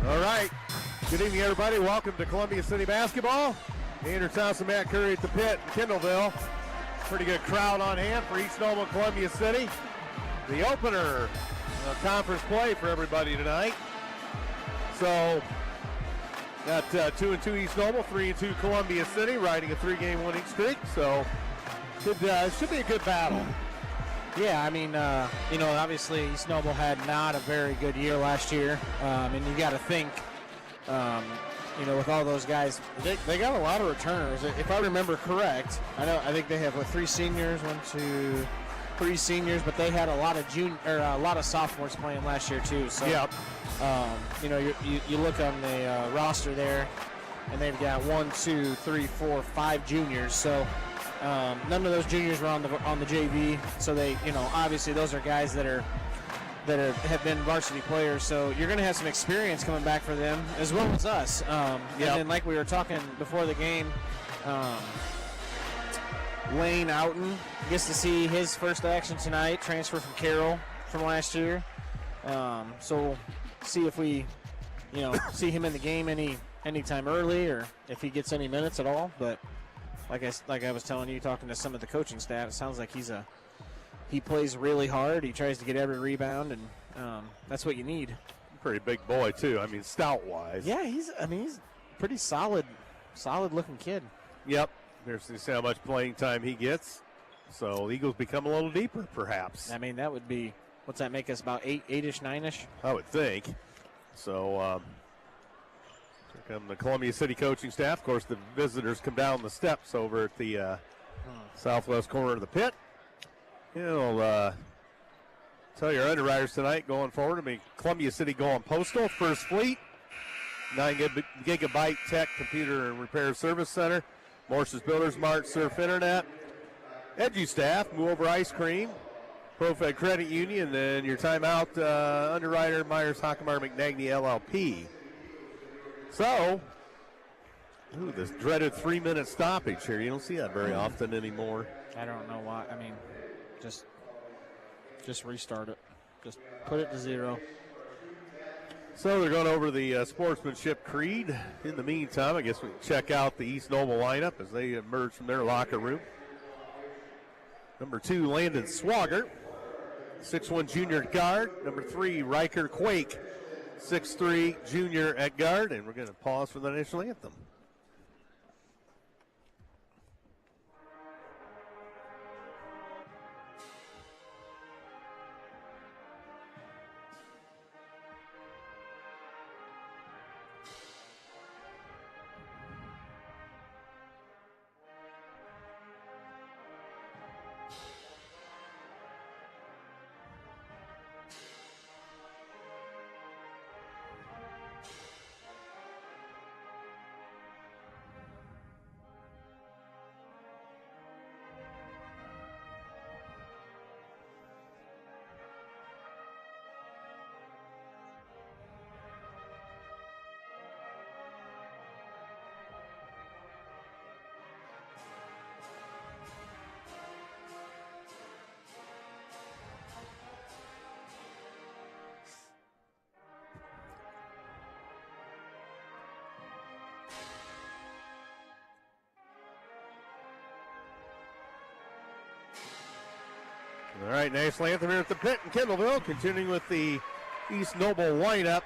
All right. Good evening, everybody. Welcome to Columbia City Basketball. Andrew Thompson, Matt Curry at the pit in Kendallville. Pretty good crowd on hand for East Noble, Columbia City. The opener of conference play for everybody tonight. So, got 2-2 East Noble, 3-2 Columbia City, riding a 3-game winning streak. So, should be a good battle. Yeah, I mean, obviously East Noble had not a very good year last year. And you got to think, with all those guys, they got a lot of returners. If I remember correct, I think they have 3 seniors, 3 seniors, but they had a lot of sophomores playing last year too. So, yeah. You look on the roster there, and they've got 5 juniors. So. None of those juniors were on the JV, so they, obviously those are guys that have been varsity players. So you're going to have some experience coming back for them as well as us. And then, like we were talking before the game, Lane Outen gets to see his first action tonight. Transfer from Carroll from last year. So see if we, see him in the game anytime early, or if he gets any minutes at all, but. Like I was telling you, talking to some of the coaching staff, it sounds like he plays really hard. He tries to get every rebound, and that's what you need. Pretty big boy too. I mean, stout-wise. Yeah, he's pretty solid looking kid. Yep. There's to see how much playing time he gets. So Eagles become a little deeper, perhaps. I mean, that would be, what's that make us, about 8-ish, 9-ish? I would think. So. Here come the Columbia City coaching staff. Of course, the visitors come down the steps over at the southwest corner of the pit. Tell your underwriters tonight going forward. Columbia City going postal, First Fleet, 9 gigabyte tech computer and repair service center, Morse's Builders Mart, Surf Internet, EduStaff, Move Over Ice Cream, ProFed Credit Union, then your timeout underwriter, Myers Hockamar McNagny LLP. So, this dreaded 3-minute stoppage here. You don't see that very often anymore. I don't know why. I mean, just restart it. Just put it to 0. So they're going over the sportsmanship creed. In the meantime, I guess we can check out the East Noble lineup as they emerge from their locker room. Number 2, Landon Swagger, 6'1" junior guard. Number 3, Riker Quake, 6'3" junior at guard, and we're going to pause for the national anthem. All right, national anthem here at the pit in Kendallville. Continuing with the East Noble lineup.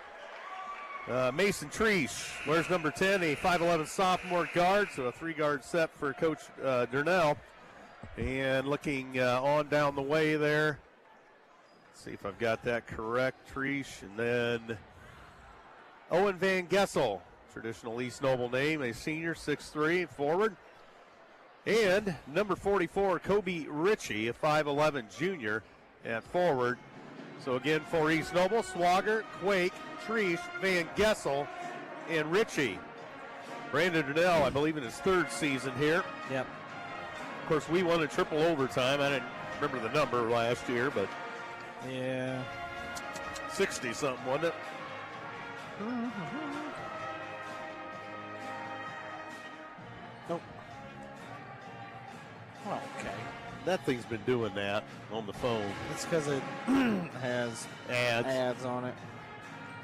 Mason Treesh wears number 10, a 5'11" sophomore guard, so a 3-guard set for Coach Durnell. And looking on down the way there. Let's see if I've got that correct. Treesh, and then Owen Van Gessel, traditional East Noble name, a senior, 6'3", forward. And number 44, Kobe Ritchie, a 5'11" junior at forward. So again, for East Noble, Swagger, Quake, Treesh, Van Gessel, and Ritchie. Brandon Durnell, I believe, in his 3rd season here. Yep. Of course, we won in triple overtime. I didn't remember the number last year, but yeah, 60-something, wasn't it? Nope. Oh, okay. That thing's been doing that on the phone. It's because it has ads on it.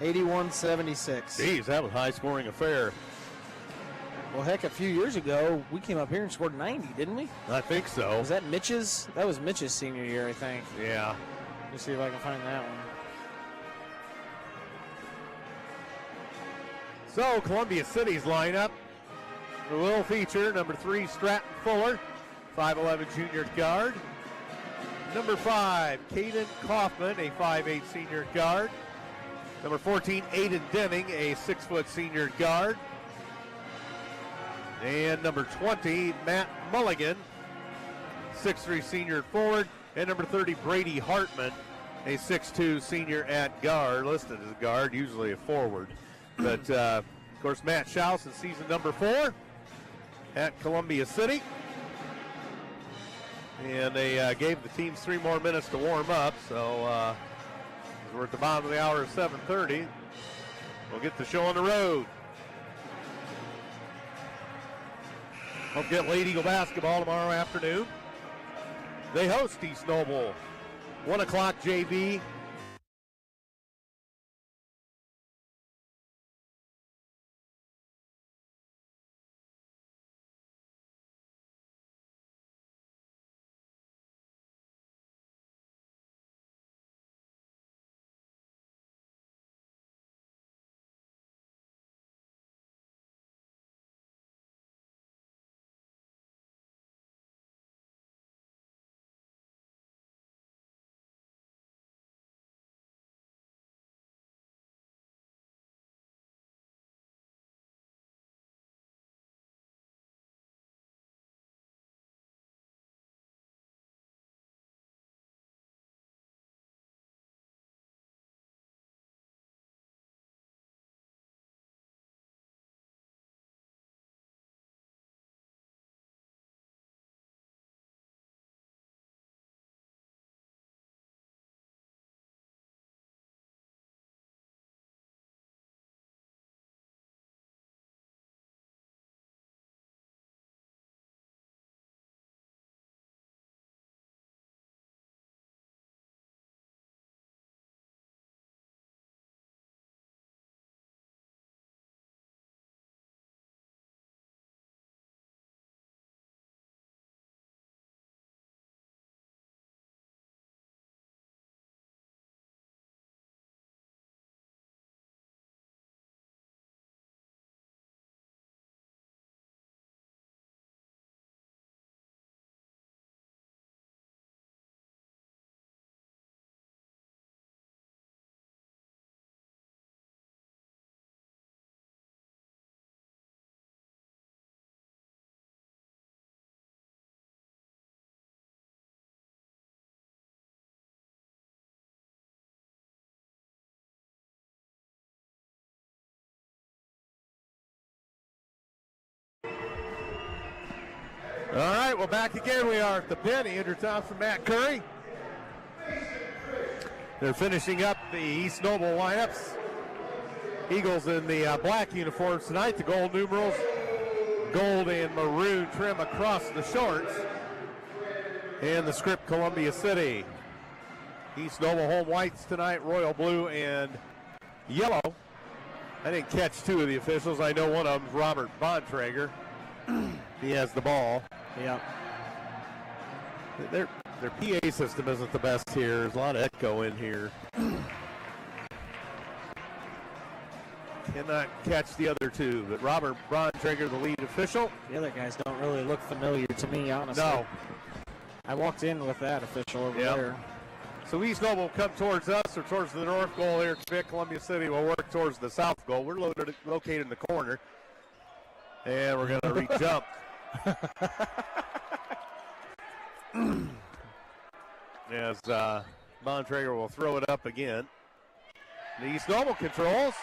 81-76. Geez, that was a high-scoring affair. Well, heck, a few years ago, we came up here and scored 90, didn't we? I think so. Was that Mitch's? That was Mitch's senior year, I think. Yeah. Let's see if I can find that one. So, Columbia City's lineup will feature number 3, Stratton Fuller, 5'11" junior guard. Number 5, Caden Kaufman, a 5'8" senior guard. Number 14, Aiden Denning, a 6' senior guard. And number 20, Matt Mulligan, 6'3" senior forward. And number 30, Brady Hartman, a 6'2" senior at guard, listed as a guard, usually a forward. But, of course, Matt Schaus in season number 4 at Columbia City. And they gave the teams 3 more minutes to warm up. So we're at the bottom of the hour of 7:30. We'll get the show on the road. Hope get Lady Eagle basketball tomorrow afternoon. They host East Noble. 1 o'clock JV. All right, well, back again. We are at the pen. Andrew Thompson, Matt Curry. They're finishing up the East Noble lineups. Eagles in the black uniforms tonight. The gold numerals, gold and maroon trim across the shorts. And the script, Columbia City. East Noble home whites tonight, royal blue and yellow. I didn't catch 2 of the officials. I know one of them is Robert Bontrager. He has the ball. Yeah. Their PA system isn't the best here. There's a lot of echo in here. Cannot catch the other 2, but Robert Bontrager, the lead official. The other guys don't really look familiar to me, honestly. No. I walked in with that official over there. So East Noble will come towards us or towards the north goal here. Columbia City will work towards the south goal. We're located in the corner. And we're going to re-jump. As Bontrager will throw it up again. The East Noble controls.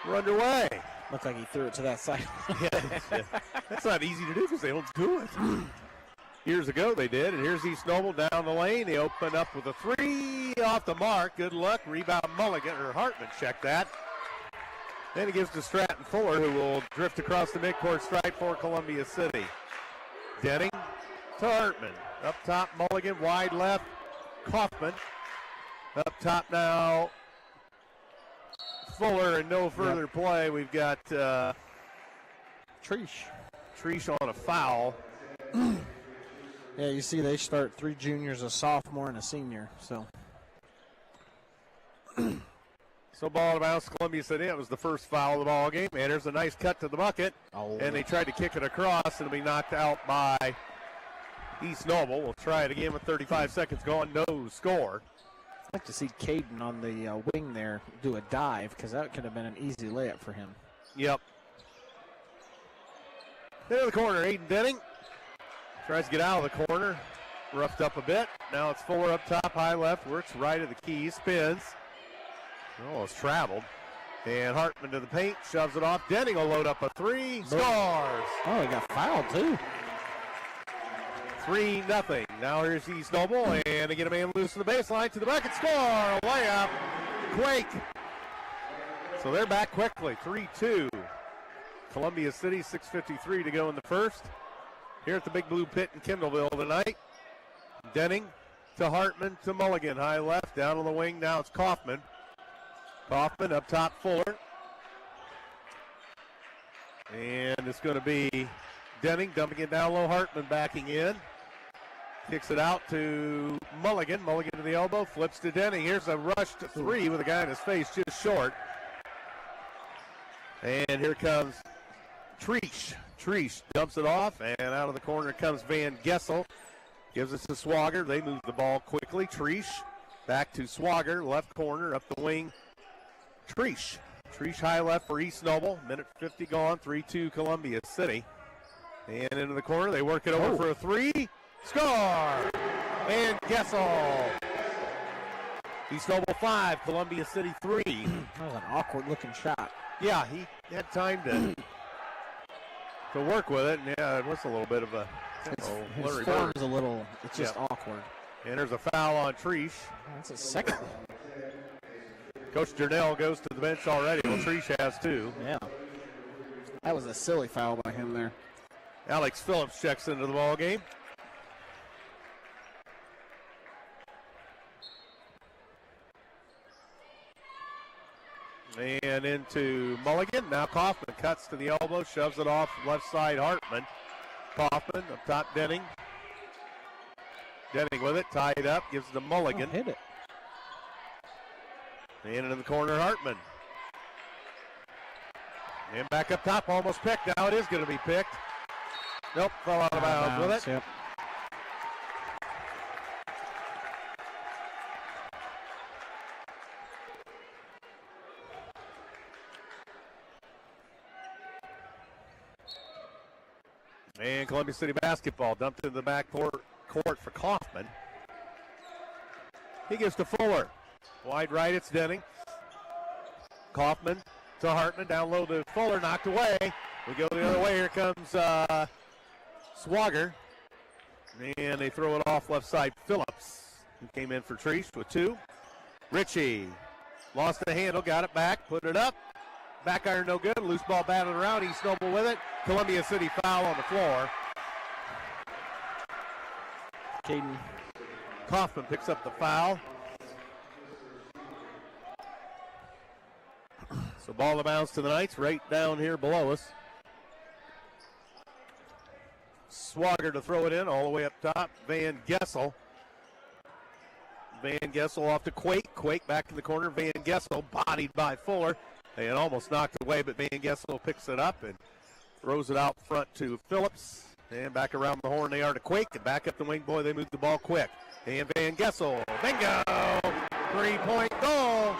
We're underway. Looks like he threw it to that side. Yeah. That's not easy to do because they don't do it. Years ago they did, and here's East Noble down the lane. They open up with a 3 off the mark. Good luck. Rebound Mulligan, or Hartman checked that. Then he gives to Stratton Fuller, who will drift across the midcourt stripe for Columbia City. Denning to Hartman. Up top, Mulligan, wide left, Kaufman. Up top now, Fuller and no further play. We've got Treesh on a foul. Yeah, you see they start 3 juniors, a sophomore, and a senior. So ball out of bounds. Columbia City. It was the first foul of the ball game. And there's a nice cut to the bucket. And they tried to kick it across, and it'll be knocked out by East Noble. We'll try it again with 35 seconds gone. No score. I'd like to see Xaiden on the wing there do a dive, because that could have been an easy layup for him. Yep. Into the corner, Aiden Denning. Tries to get out of the corner. Roughed up a bit. Now it's Fuller up top, high left. Works right of the key. Spins. Oh, it's traveled. And Hartman to the paint. Shoves it off. Denning will load up a 3. Scores. Oh, he got fouled, too. 3-0. Now here's East Noble. And they get a man loose to the baseline. To the bucket. Score. Layup. Quake. So they're back quickly. 3-2. Columbia City, 6:53 to go in the first. Here at the Big Blue Pit in Kendallville tonight. Denning to Hartman to Mulligan. High left, down on the wing. Now it's Kaufman. Kaufman up top, Fuller. And it's going to be Denning dumping it down low. Hartman backing in. Kicks it out to Mulligan. Mulligan to the elbow, flips to Denning. Here's a rush to 3 with a guy in his face just short. And here comes Treesh. Treesh dumps it off, and out of the corner comes Van Gessel. Gives it to Swagger. They move the ball quickly. Treesh back to Swagger, left corner, up the wing. Treesh high left for East Noble. Minute 50 gone, 3-2 Columbia City. And into the corner, they work it over for a 3. Score! Van Gessel. East Noble 5, Columbia City 3. That was an awkward-looking shot. Yeah, he had time to work with it, and yeah, it was a little bit of a his form's a little, it's just awkward. And there's a foul on Treesh. That's a second. Coach Jernell goes to the bench already. Well, Treesh has 2. Yeah. That was a silly foul by him there. Alex Phillips checks into the ball game. And into Mulligan. Now Kaufman cuts to the elbow, shoves it off left side Hartman. Kaufman up top Denning. Denning with it, tied up, gives it to Mulligan. Hit it. And into the corner, Hartman. And back up top, almost picked. Now it is going to be picked. Nope, fell out of bounds with it. Yep. And Columbia City basketball dumped into the back court for Kaufman. He gives to Fuller. Wide right, it's Denning. Kaufman to Hartman, down low to Fuller, knocked away. We go the other way, here comes Swagger. And they throw it off left side, Phillips, who came in for Treesh with 2. Ritchie lost the handle, got it back, put it up. Back iron no good, loose ball batted around, East Noble with it. Columbia City foul on the floor. Jaden. Kaufman picks up the foul. So ball of bounds to the Knights, right down here below us. Swagger to throw it in, all the way up top. Van Gessel. Van Gessel off to Quake. Quake back in the corner. Van Gessel bodied by Fuller. And almost knocked away, but Van Gessel picks it up and throws it out front to Phillips. And back around the horn they are to Quake. And back up the wing, boy, they move the ball quick. And Van Gessel, bingo! 3-point goal.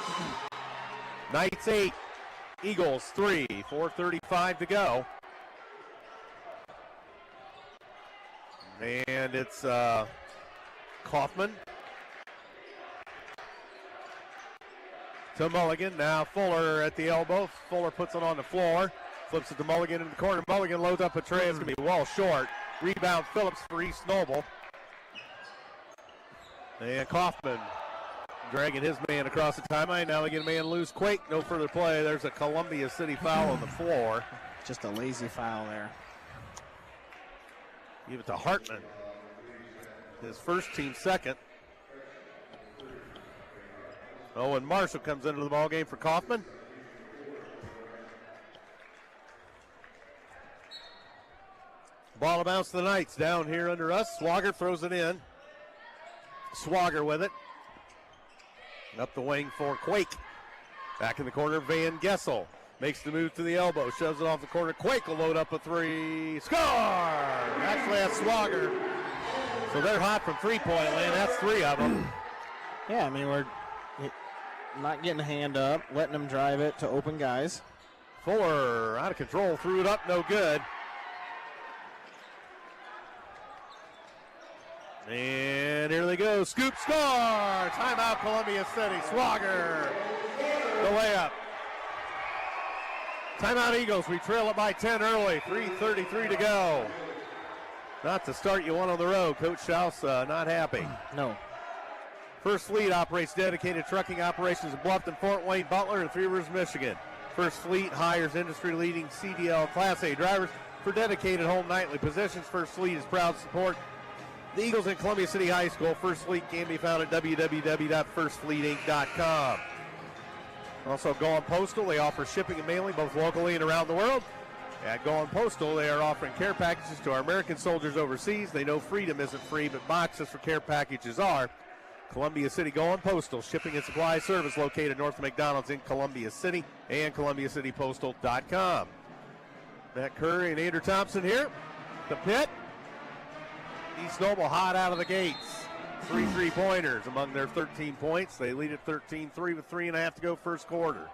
Knights 8, Eagles 3, 4:35 to go. And it's Kaufman to Mulligan. Now Fuller at the elbow. Fuller puts it on the floor. Flips it to Mulligan in the corner. Mulligan loads up a tray. It's going to be well short. Rebound Phillips for East Noble. And Kaufman dragging his man across the timeline. Now they get a man loose. Quake, no further play. There's a Columbia City foul on the floor. Just a lazy foul there. Give it to Hartman. His first, team second. Oh, and Marshall comes into the ballgame for Kaufman. Ball to bounce to the Knights down here under us. Swagger throws it in. Swagger with it. Up the wing for Quake. Back in the corner, Van Gessel. Makes the move to the elbow. Shoves it off the corner. Quake will load up a three. Score! Actually, that's Swagger. So they're hot from three-point land. That's three of them. Yeah, I mean, we're not getting a hand up, letting them drive it to open guys. Fuller out of control. Threw it up. No good. And here they go. Scoop, score! Timeout, Columbia City. Swagger. The layup. Timeout, Eagles. We trail it by 10 early. 3:33 to go. Not the start you want on the road. Coach Schaus not happy. No. First Fleet operates dedicated trucking operations in Bluffton, Fort Wayne, Butler, and Three Rivers, Michigan. First Fleet hires industry-leading CDL Class A drivers for dedicated home nightly positions. First Fleet is proud to support the Eagles in Columbia City High School. First Fleet can be found at www.firstfleetinc.com. Also, Go On Postal, they offer shipping and mailing both locally and around the world. At Go On Postal, they are offering care packages to our American soldiers overseas. They know freedom isn't free, but boxes for care packages are. Columbia City Go On Postal, shipping and supply service located north of McDonald's in Columbia City and ColumbiaCityPostal.com. Matt Curry and Andrew Thompson here. The pit. East Noble hot out of the gates. 3 3-pointers among their 13 points. They lead at 13-3 with 3.5 to go first quarter.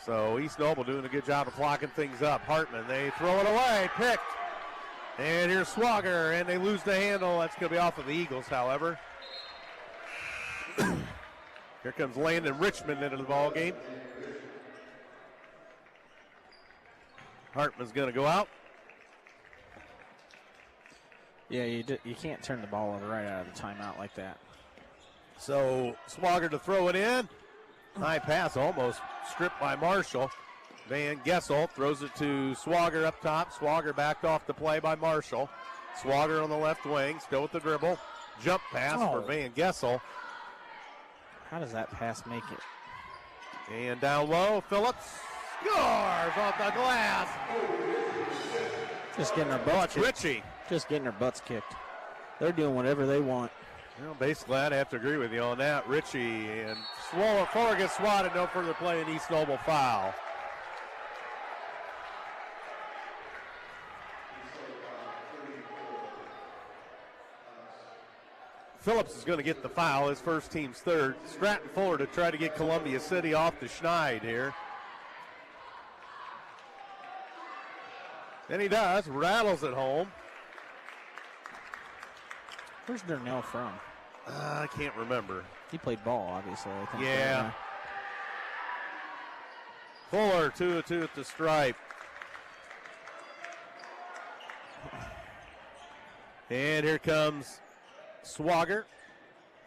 So East Noble doing a good job of clocking things up. Hartman, they throw it away. Picked. And here's Swagger, and they lose the handle. That's going to be off of the Eagles, however. Here comes Landon Richmond into the ball game. Hartman's going to go out. Yeah, you can't turn the ball over right out of the timeout like that. So Swagger to throw it in. High pass almost stripped by Marshall. Van Gessel throws it to Swagger up top. Swagger backed off the play by Marshall. Swagger on the left wing, still with the dribble. Jump pass for Van Gessel. How does that pass make it? And down low, Phillips scores off the glass. Just getting our butts kicked. Ritchie. Just getting their butts kicked. They're doing whatever they want. Well, basically, I'd have to agree with you on that. Ritchie and Fuller gets swatted. No further play, and East Noble foul. Phillips is going to get the foul, his first team's third. Stratton Fuller to try to get Columbia City off the schneid here. And he does, rattles it home. Where's Darnell from? I can't remember. He played ball, obviously, I think. Yeah. Fuller, 2-2 at the stripe. And here comes Swagger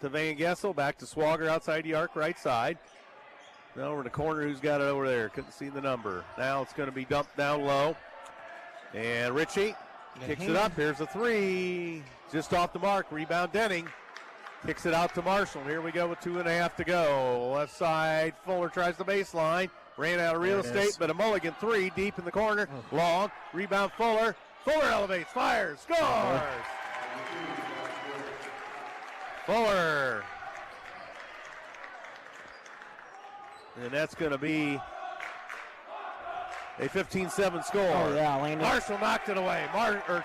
to Van Gessel. Back to Swagger outside the arc, right side. Now over in the corner, who's got it over there? Couldn't see the number. Now it's going to be dumped down low. And Ritchie kicks it up. Here's a three. Just off the mark. Rebound Denning. Kicks it out to Marshall. Here we go with 2.5 to go. Left side, Fuller tries the baseline. Ran out of real estate, but a mulligan three deep in the corner. Long. Rebound Fuller. Fuller elevates, fires, scores! Fuller. And that's going to be a 15-7 score. Oh, yeah, Landon. Marshall knocked it away.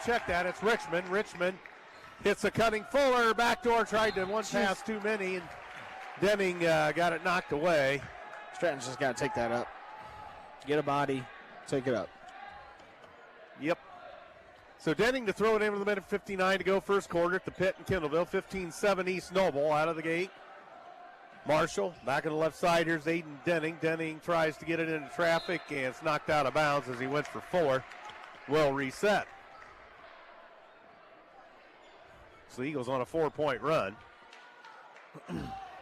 Check that, it's Richmond. Richmond hits a cutting Fuller. Backdoor tried to one pass too many, and Denning got it knocked away. Stratton's just got to take that up. Get a body, take it up. Yep. So Denning to throw it in with a minute 59 to go first quarter at the pit in Kindleville. 15-7 East Noble out of the gate. Marshall back on the left side. Here's Xaiden Denning. Denning tries to get it into traffic, and it's knocked out of bounds as he went for Fuller. Well reset. So the Eagles on a 4-point run.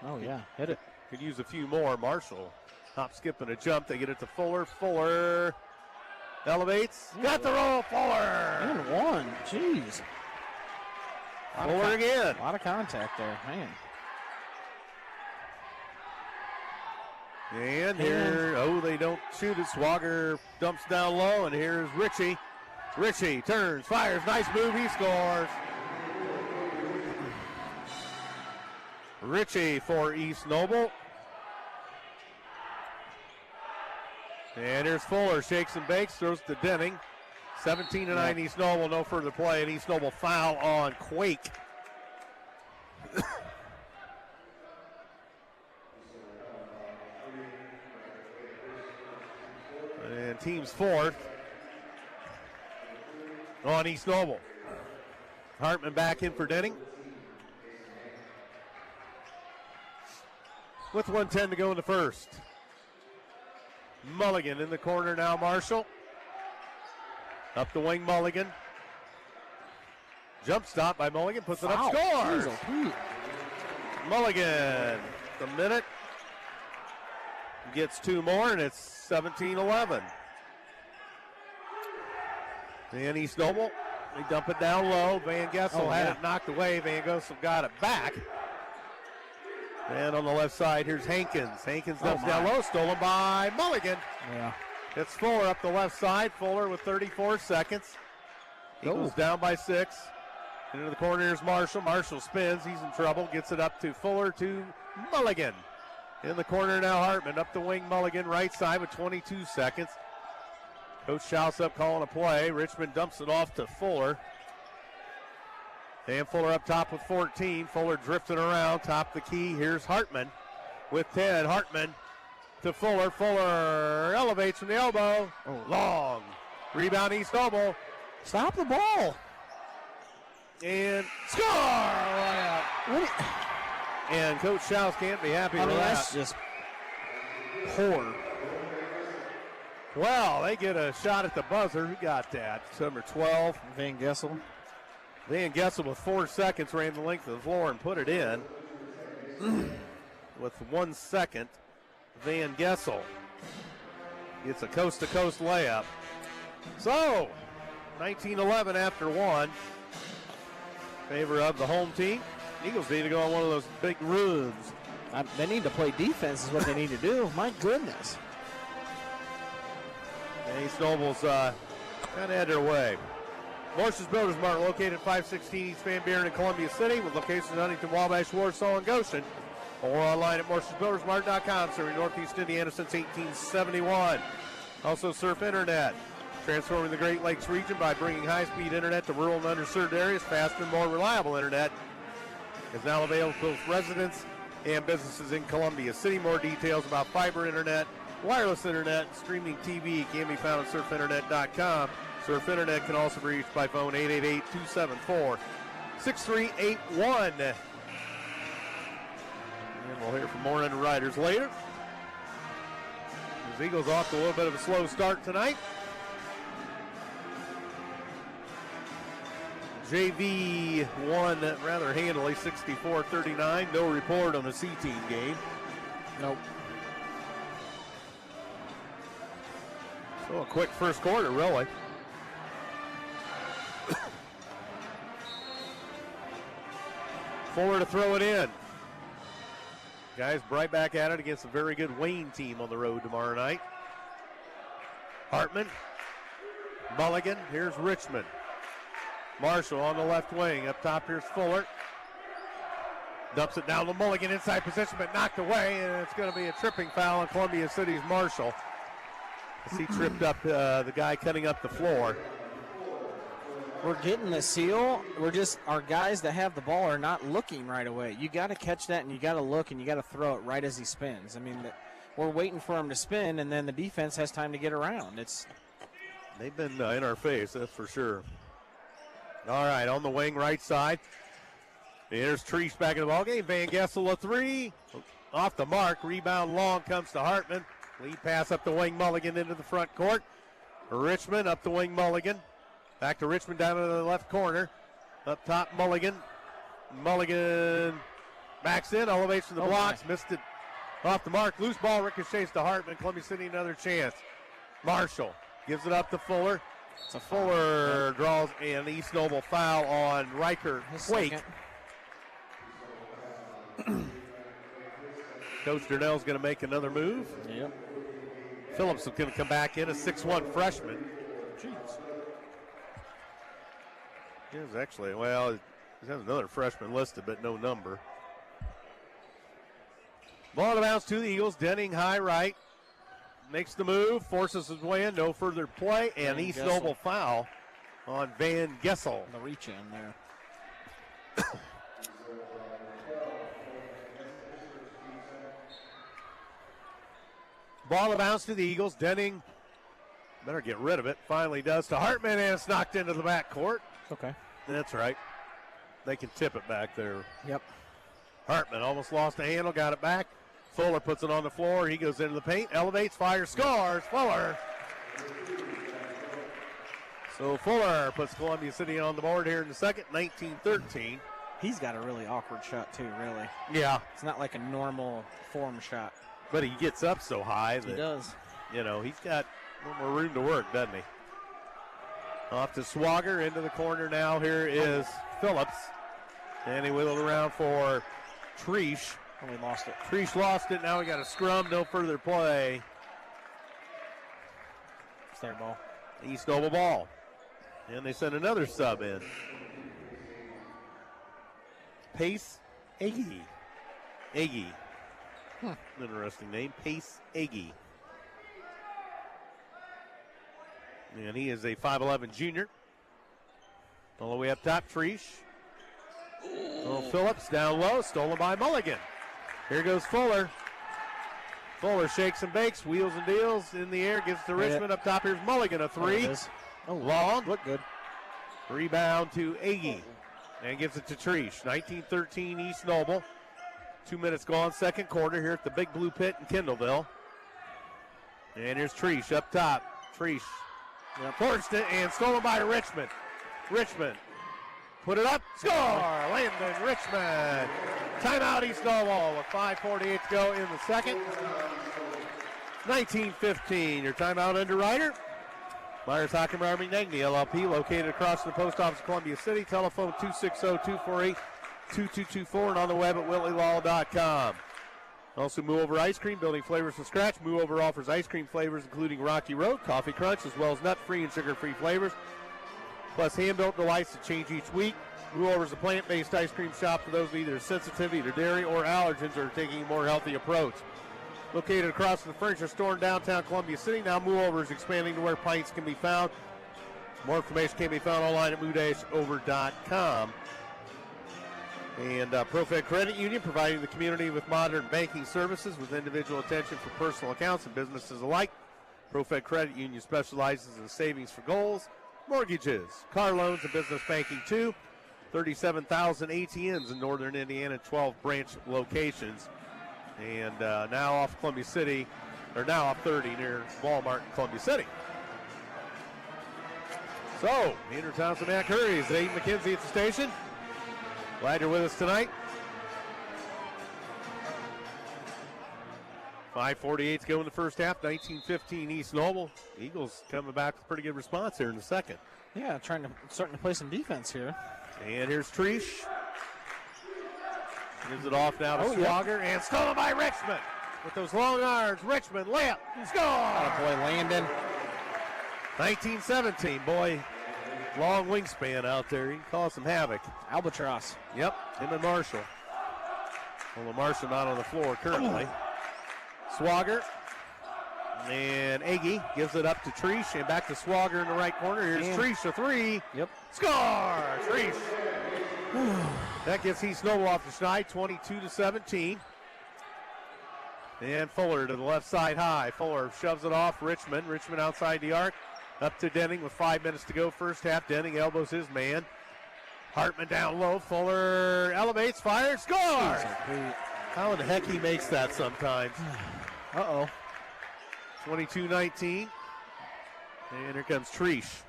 Oh, yeah, hit it. Could use a few more. Marshall hop, skip, and a jump. They get it to Fuller. Fuller elevates. Got the roll, Fuller. And one. Jeez. Fuller again. A lot of contact there, man. And here, they don't shoot it. Swagger dumps down low, and here's Richie. Richie turns, fires, nice move, he scores. Richie for East Noble. And here's Fuller, shakes and bakes, throws to Denning. 17-9 East Noble, no further play, and East Noble foul on Quake. And team's fourth on East Noble. Hartman back in for Denning. With 1:10 to go in the first. Mulligan in the corner now, Marshall. Up the wing, Mulligan. Jump stop by Mulligan, puts it up, scores! Mulligan, the minute. Gets two more, and it's 17-11. And East Noble, they dump it down low. Van Gessel had it knocked away. Van Gessel got it back. And on the left side, here's Hankins. Hankins dumps down low, stolen by Mulligan. Yeah. It's Fuller up the left side. Fuller with 34 seconds. Eagles down by 6. Into the corner, here's Marshall. Marshall spins. He's in trouble. Gets it up to Fuller to Mulligan. In the corner now, Hartman. Up the wing, Mulligan. Right side with 22 seconds. Coach Schaus up calling a play. Richmond dumps it off to Fuller. And Fuller up top with 14. Fuller drifting around. Top the key. Here's Hartman with 10. Hartman to Fuller. Fuller elevates from the elbow. Long. Rebound East Noble. Stop the ball. And score! And Coach Schaus can't be happy with that. That's just poor. Well, they get a shot at the buzzer. Who got that? Number 12. Van Gessel. Van Gessel with 4 seconds ran the length of the floor and put it in. With 1 second, Van Gessel gets a coast-to-coast layup. So, 19-11 after 1. Favor of the home team. Eagles need to go on one of those big runs. They need to play defense is what they need to do. My goodness. And East Noble's kind of had their way. Morse's Builders Mart, located at 516 East Van Buren in Columbia City, with locations in Huntington, Wabash, Warsaw, and Goshen. Or online at morsesbuildersmart.com, serving Northeast Indiana since 1871. Also Surf Internet, transforming the Great Lakes region by bringing high-speed internet to rural and underserved areas. Faster and more reliable internet is now available to both residents and businesses in Columbia City. More details about fiber internet, wireless internet, and streaming TV can be found at surfinternet.com. Surf Internet can also be reached by phone 888-274-6381. And we'll hear from more Underwriters later. The Eagles off to a little bit of a slow start tonight. JV won rather handily, 64-39. No report on the C-team game. Nope. So a quick first quarter, really. Fuller to throw it in. Guys, right back at it against a very good Wayne team on the road tomorrow night. Hartman, Mulligan, here's Richmond. Marshall on the left wing. Up top, here's Fuller. Dumps it down to Mulligan, inside position, but knocked away, and it's going to be a tripping foul on Columbia City's Marshall. As he tripped up the guy cutting up the floor. We're getting the seal. Our guys that have the ball are not looking right away. You got to catch that, and you got to look, and you got to throw it right as he spins. I mean, we're waiting for him to spin, and then the defense has time to get around. They've been in our face, that's for sure. All right, on the wing, right side. There's Treese back in the ballgame. Van Gessel a three. Off the mark. Rebound long comes to Hartman. Lead pass up the wing, Mulligan into the front court. Richmond up the wing, Mulligan. Back to Richmond down to the left corner. Up top, Mulligan. Mulligan backs in, elevates from the blocks. Missed it off the mark. Loose ball ricochets to Hartman. Columbia City another chance. Marshall gives it up to Fuller. So Fuller draws an East Noble foul on Riker Quake. Coach Durnell's going to make another move. Yep. Phillips is going to come back in, a 6'1 freshman. Jeez. He has actually, well, he has another freshman listed, but no number. Ball out of bounds to the Eagles. Denning high right. Makes the move, forces his way in, no further play, and East Noble foul on Van Gessel. The reach in there. Ball out of bounds to the Eagles. Denning better get rid of it. Finally does to Hartman, and it's knocked into the backcourt. Okay. That's right. They can tip it back there. Yep. Hartman almost lost the handle, got it back. Fuller puts it on the floor. He goes into the paint, elevates, fires, scores. Fuller. So Fuller puts Columbia City on the board here in the second, 19-13. He's got a really awkward shot, too, really. Yeah. It's not like a normal form shot. But he gets up so high that, He does. you know, he's got a little more room to work, doesn't he? Off to Swagger, into the corner now. Here is Phillips. And he wheeled around for Treesh. And we lost it. Treesh lost it. Now we got a scrum, no further play. It's their ball. East Noble ball. And they send another sub in. Pace Agee. Agee. Interesting name. Pace Agee. And he is a 5'11 junior. All the way up top, Treesh. Oh, Phillips down low, stolen by Mulligan. Here goes Fuller. Fuller shakes and bakes, wheels and deals in the air, gives to Richmond up top. Here's Mulligan, a three. Oh, long. Look good. Rebound to Agee. And gives it to Treesh. 19-13 East Noble. 2 minutes gone, second quarter here at the Big Blue Pit in Kendallville. And here's Treesh up top. Treesh forced it and stolen by Richmond. Richmond put it up, score! Landon Richmond. Timeout East Noble with 5:48 to go in the second. 19-15, your timeout underwriter. Myers Hockenbauer McKinzie LLP, located across from the post office of Columbia City. Telephone 260-248-2224 and on the web at whitleylaw.com. Also, Moo Over Ice Cream, building flavors from scratch. Moo Over offers ice cream flavors including Rocky Road, Coffee Crunch, as well as nut-free and sugar-free flavors, plus hand-built delights that change each week. Moo Over is a plant-based ice cream shop for those with either sensitivity to dairy or allergens or taking a more healthy approach. Located across from the furniture store in downtown Columbia City, now Moo Over is expanding to where pints can be found. More information can be found online at moo-over.com. And ProFed Credit Union, providing the community with modern banking services with individual attention for personal accounts and businesses alike. ProFed Credit Union specializes in savings for goals, mortgages, car loans, and business banking too. 37,000 ATMs in northern Indiana, 12 branch locations. And now off Columbia City, or now off 30 near Walmart in Columbia City. So, Andrew Thompson, Matt Curry, is Xaiden Mckinzie at the station. Glad you're with us tonight. 5:48 to go in the first half. 19-15 East Noble. Eagles coming back with a pretty good response here in the second. Yeah, starting to play some defense here. And here's Treesh. Gives it off now to Swagger, and stolen by Richmond. With those long arms, Richmond layup, score! Boy, Landon. 19-17, boy. Long wingspan out there. He can cause some havoc. Albatross. Yep, him and Marshall. Although Marshall not on the floor currently. Swagger. And Agee gives it up to Treesh and back to Swagger in the right corner. Here's Treesh, a three. Yep. Score! Treesh. That gets East Noble off the schneid, 22-17. And Fuller to the left side high. Fuller shoves it off Richmond. Richmond outside the arc. Up to Denning with 5 minutes to go first half. Denning elbows his man. Hartman down low. Fuller elevates, fires, scores! How in the heck he makes that sometimes. Uh-oh. 22-19. And here comes Treesh.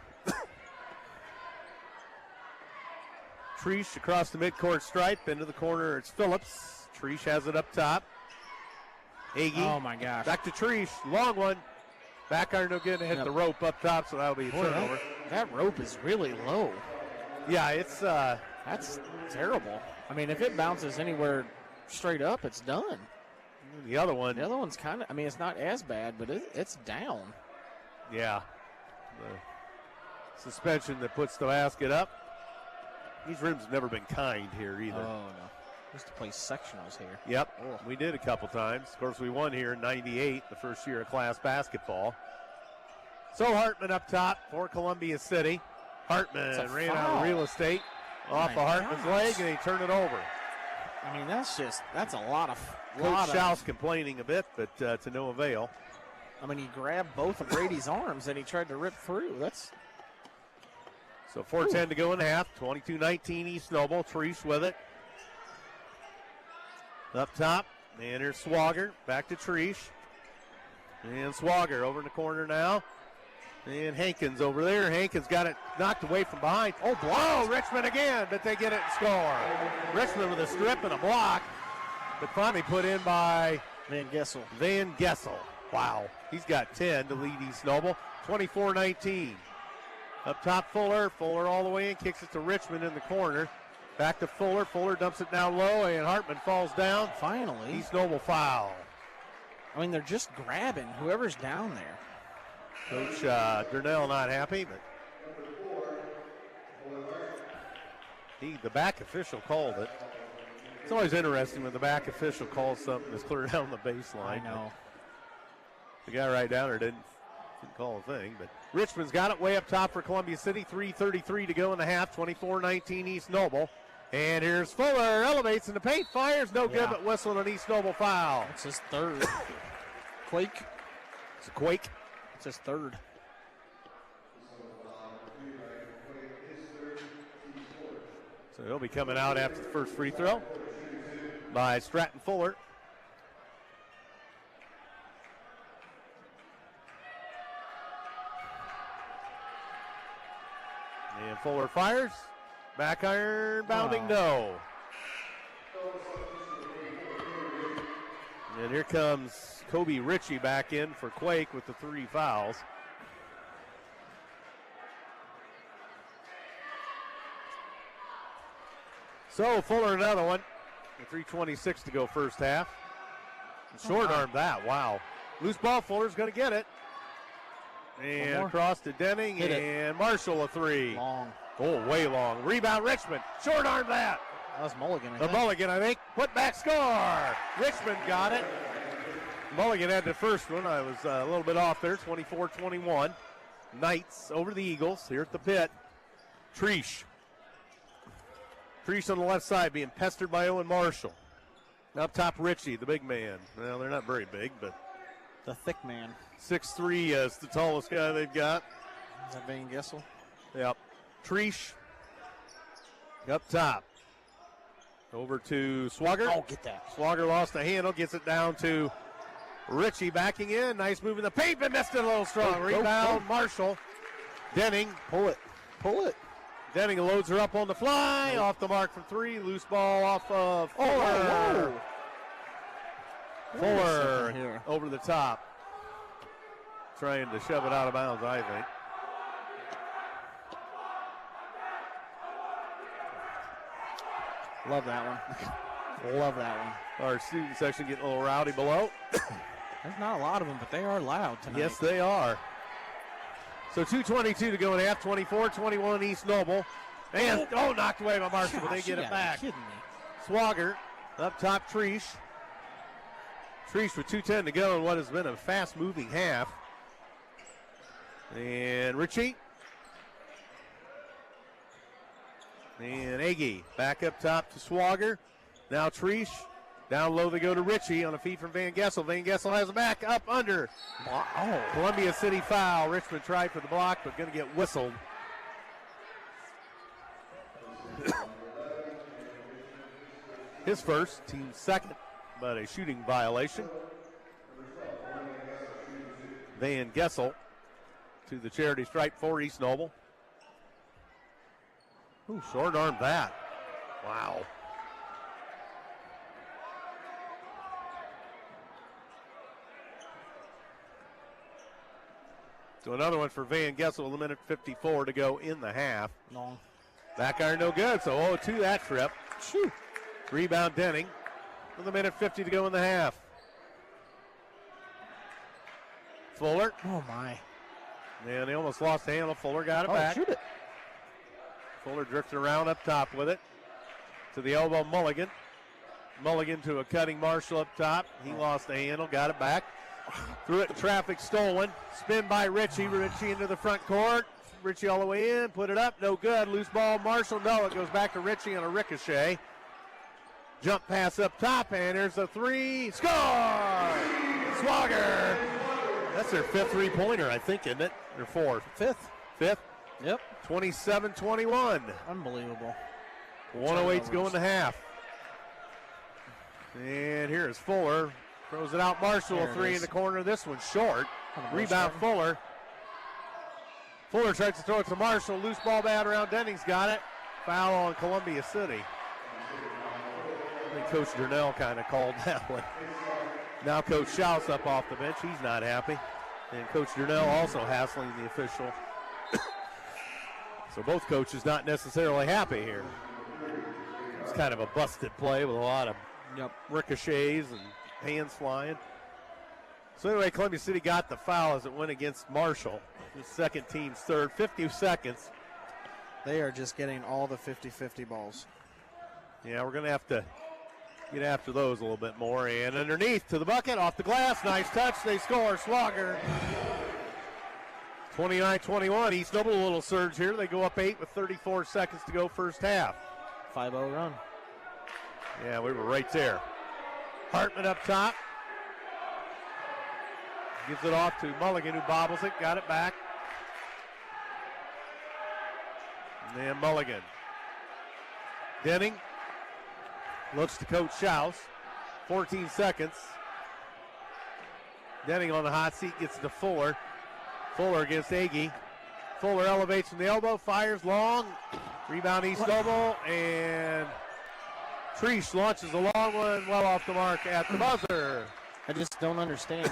Treesh across the midcourt stripe. Into the corner, it's Phillips. Treesh has it up top. Agee. Oh, my gosh. Back to Treesh. Long one. Back iron no good to hit the rope up top, so that'll be a turnover. That rope is really low. Yeah, it's that's terrible. I mean, if it bounces anywhere straight up, it's done. The other one. The other one's kind of, I mean, it's not as bad, but it's down. Yeah. The suspension that puts the basket up. These rims have never been kind here either. Oh, no. Used to play sectionals here. Yep, we did a couple times. Of course, we won here in '98, the first year of class basketball. So Hartman up top for Columbia City. Hartman ran out of real estate off of Hartman's leg, and he turned it over. I mean, that's a lot of. Coach Schaus complaining a bit, but to no avail. I mean, he grabbed both of Brady's arms and he tried to rip through. That's. So 4:10 to go in the half. 22-19 East Noble. Treese with it. Up top, and here's Swagger. Back to Treese. And Swagger over in the corner now. And Hankins over there. Hankins got it knocked away from behind. Oh, block. Oh, Richmond again, but they get it and score. Richmond with a strip and a block, but finally put in by Van Gessel. Van Gessel. Wow. He's got 10 to lead East Noble. 24-19. Up top, Fuller. Fuller all the way in, kicks it to Richmond in the corner. Back to Fuller. Fuller dumps it down low, and Hartman falls down. Finally. East Noble foul. I mean, they're just grabbing whoever's down there. Coach Durnell not happy, but the back official called it. It's always interesting when the back official calls something that's clear down the baseline. I know. The guy right down there didn't call a thing, but Richmond's got it way up top for Columbia City. 3:33 to go in the half. 24-19 East Noble. And here's Fuller, elevates in the paint, fires, no good, but whistled an East Noble foul. It's his third. Quake. It's a quake. It's his third. So he'll be coming out after the first free throw by Stratton Fuller. And Fuller fires. Back iron, bounding no. And here comes Kobe Ritchie back in for Quake with the 3 fouls. So Fuller another one. 3:26 to go first half. Short arm that, wow. Loose ball, Fuller's going to get it. And across to Denning, and Marshall a 3. Long. Oh, way long. Rebound, Richmond. Short arm that. That was Mulligan, I think. Mulligan, I think. Put back, score. Richmond got it. Mulligan had the first one. I was a little bit off there. 24-21. Knights over the Eagles here at the pit. Treese. Treese on the left side being pestered by Owen Marshall. Up top, Ritchie, the big man. Well, they're not very big, but the thick man. 6'3" is the tallest guy they've got. Is that Van Gessel? Yep. Treese up top. Over to Swagger. Oh, get that. Swagger lost the handle, gets it down to Ritchie backing in. Nice move in the paint, but missed it a little strong. Rebound, Marshall. Denning. Pull it. Pull it. Denning loads her up on the fly. Off the mark from 3. Loose ball off of Fuller. Fuller over the top. Trying to shove it out of bounds, I think. Love that one. Love that one. Our student section getting a little rowdy below. There's not a lot of them, but they are loud tonight. Yes, they are. So 2:22 to go in half. 24-21 East Noble. And knocked away by Marshall, but they get it back. Kidding me. Swagger up top, Treese. Treese with 2:10 to go in what has been a fast-moving half. And Ritchie. And Agee back up top to Swagger. Now Treese. Down low they go to Ritchie on a feed from Van Gessel. Van Gessel has it back up under. Columbia City foul. Richmond tried for the block, but going to get whistled. His first, team second, but a shooting violation. Van Gessel to the charity stripe for East Noble. Ooh, short arm that. Wow. So another one for Van Gessel with a minute 54 to go in the half. Long. Back iron no good, so 0-2 that trip. Shoot. Rebound Denning with a minute 50 to go in the half. Fuller. Oh, my. And they almost lost the handle. Fuller got it back. Shoot it. Fuller drifted around up top with it. To the elbow, Mulligan. Mulligan to a cutting Marshall up top. He lost the handle, got it back. Threw it in traffic, stolen. Spin by Ritchie. Ritchie into the front court. Ritchie all the way in, put it up, no good. Loose ball, Marshall, no, it goes back to Ritchie on a ricochet. Jump pass up top, and there's a three. Score! Swagger! That's their fifth three-pointer, I think, isn't it? Or fourth? Fifth. Fifth? Yep. 27-21. Unbelievable. 108's going to half. And here's Fuller. Throws it out. Marshall, a three in the corner. This one's short. Rebound, Fuller. Fuller tries to throw it to Marshall. Loose ball bad around. Denning's got it. Foul on Columbia City. I think Coach Durnell kind of called that one. Now Coach Schaus up off the bench. He's not happy. And Coach Durnell also hassling the official. So both coaches not necessarily happy here. It's kind of a busted play with a lot of ricochets and hands flying. So anyway, Columbia City got the foul as it went against Marshall. The second team's third. 50 seconds. They are just getting all the 50-50 balls. Yeah, we're going to have to get after those a little bit more. And underneath to the bucket, off the glass. Nice touch. They score. Swagger. 29-21. East Noble a little surge here. They go up 8 with 34 seconds to go first half. 5-0 run. Yeah, we were right there. Hartman up top. Gives it off to Mulligan, who bobbles it. Got it back. And then Mulligan. Denning looks to Coach Schaus. 14 seconds. Denning on the hot seat, gets it to Fuller. Fuller against Agee. Fuller elevates from the elbow, fires long. Rebound East Noble, and Treesh launches a long one well off the mark at the buzzer. I just don't understand.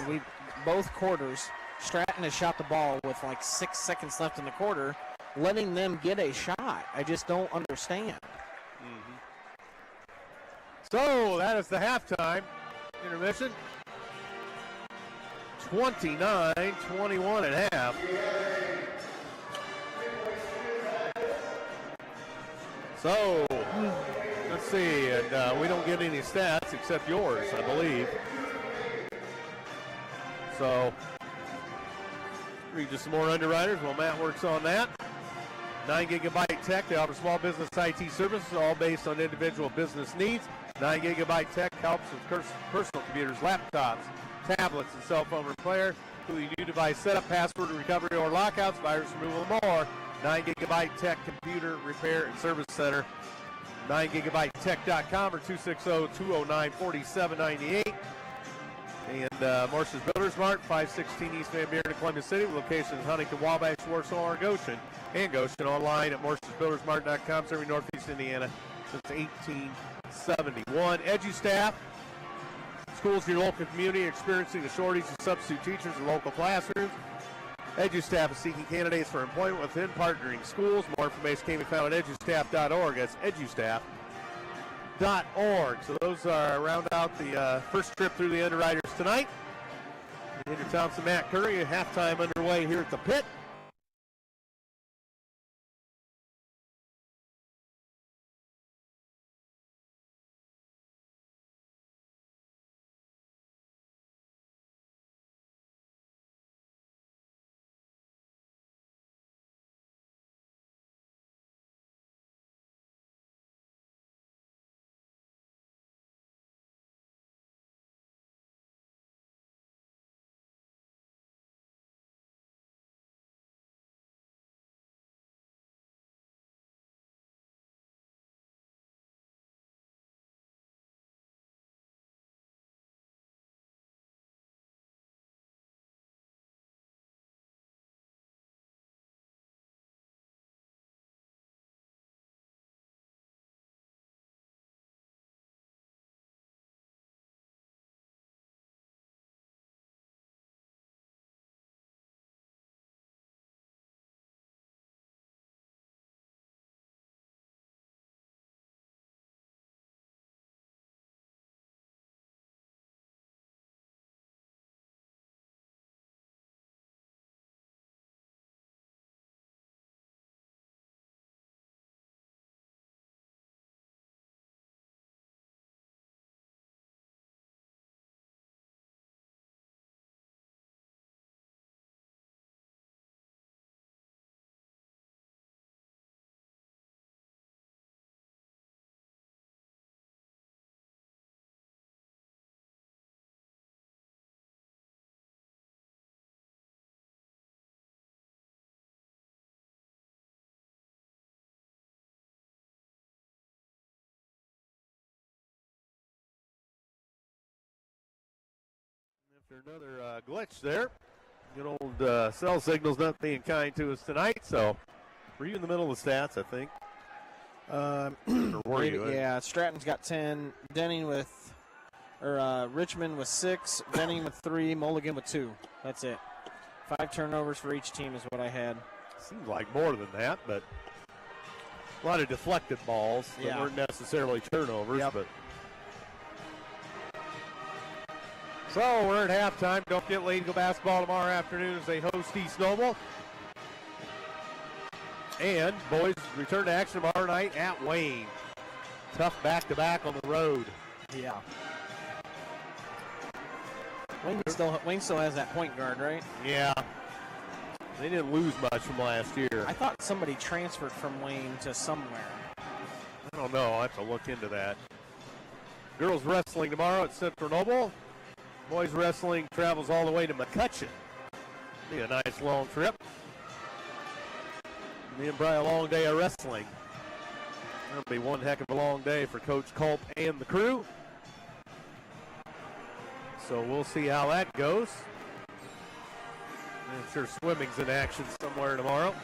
Both quarters, Stratton has shot the ball with like 6 seconds left in the quarter, letting them get a shot. I just don't understand. Mm-hmm. So that is the halftime intermission. 29-21 at half. So let's see, and we don't get any stats except yours, I believe. So read just some more underwriters while Matt works on that. 9 Gigabyte Tech, they offer small business IT services, all based on individual business needs. 9 Gigabyte Tech helps with personal computers, laptops, tablets, and cell phone repair, including new device setup, password recovery, or lockouts, virus removal, and more. 9 Gigabyte Tech Computer Repair and Service Center. 9GigabyteTech.com or 260-209-4798. And Morse's Builders Mart, 516 East Van Buren, Columbia City. Locations Huntington, Wabash, Warsaw, or Goshen. And Goshen online at morsesbuildersmart.com, serving Northeast Indiana since 1871. EduStaff. Schools in your local community are experiencing a shortage of substitute teachers in local classrooms. EduStaff is seeking candidates for employment within partnering schools. More information can be found at edustaff.org. That's edustaff.org. So those are round out the first trip through the underwriters tonight. Andrew Thompson, Matt Curry, halftime underway here at the pit. After another glitch there. Good old cell signal's not being kind to us tonight, so were you in the middle of the stats, I think? Or were you? Yeah, Stratton's got 10, Richmond with 6, Denning with 3, Mulligan with 2. That's it. 5 turnovers for each team is what I had. Seems like more than that, but a lot of deflected balls that weren't necessarily turnovers. Yep. But so we're at halftime. Don't forget Lady Eagle basketball tomorrow afternoon as they host East Noble. And boys return to action tomorrow night at Wayne. Tough back-to-back on the road. Yeah. Wayne still has that point guard, right? Yeah. They didn't lose much from last year. I thought somebody transferred from Wayne to somewhere. I don't know. I'll have to look into that. Girls wrestling tomorrow at Central Noble. Boys wrestling travels all the way to McCutcheon. Be a nice long trip. Me and Brian, a long day of wrestling. It'll be one heck of a long day for Coach Culp and the crew. So we'll see how that goes. I'm sure swimming's in action somewhere tomorrow.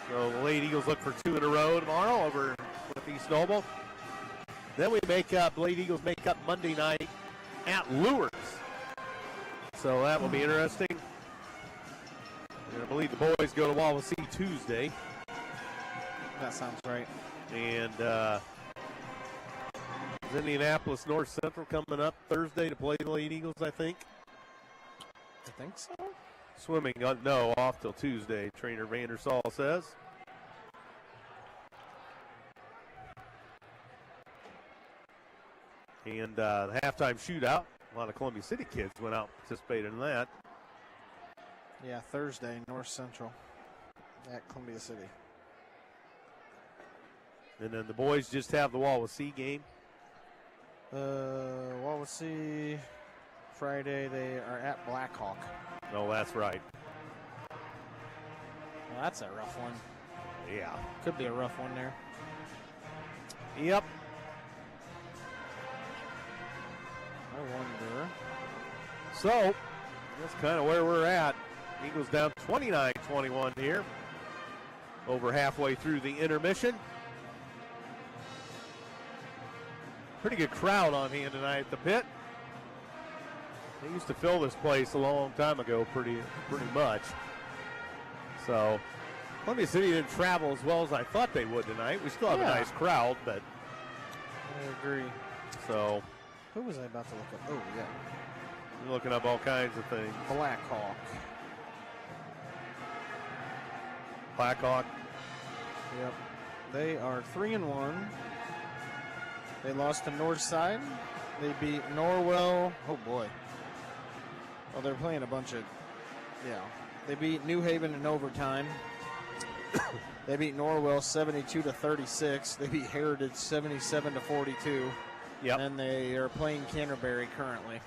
So the Lady Eagles look for 2 in a row tomorrow over with East Noble. Then we Lady Eagles make up Monday night at Lures. So that will be interesting. I believe the boys go to Wawasee Tuesday. That sounds right. And is Indianapolis North Central coming up Thursday to play the Lady Eagles, I think? I think so. Swimming, no, off till Tuesday, trainer Vandersall says. And the halftime shootout, a lot of Columbia City kids went out and participated in that. Yeah, Thursday, North Central at Columbia City. And then the boys just have the Wawasee game. Wawasee, Friday, they are at Blackhawk. No, that's right. Well, that's a rough one. Yeah. Could be a rough one there. Yep. I wonder. So, that's kind of where we're at. Eagles down 29-21 here. Over halfway through the intermission. Pretty good crowd on hand tonight at the pit. They used to fill this place a long time ago pretty much. So, Columbia City didn't travel as well as I thought they would tonight. We still have a nice crowd, but I agree. So, who was I about to look up? Oh, yeah. You're looking up all kinds of things. Blackhawk. Blackhawk. Yep. They are 3-1. They lost to Northside. They beat Norwell. Oh, boy. Well, they're playing a bunch of, They beat New Haven in overtime. They beat Norwell 72-36. They beat Heritage 77-42. Yep. And they are playing Canterbury currently.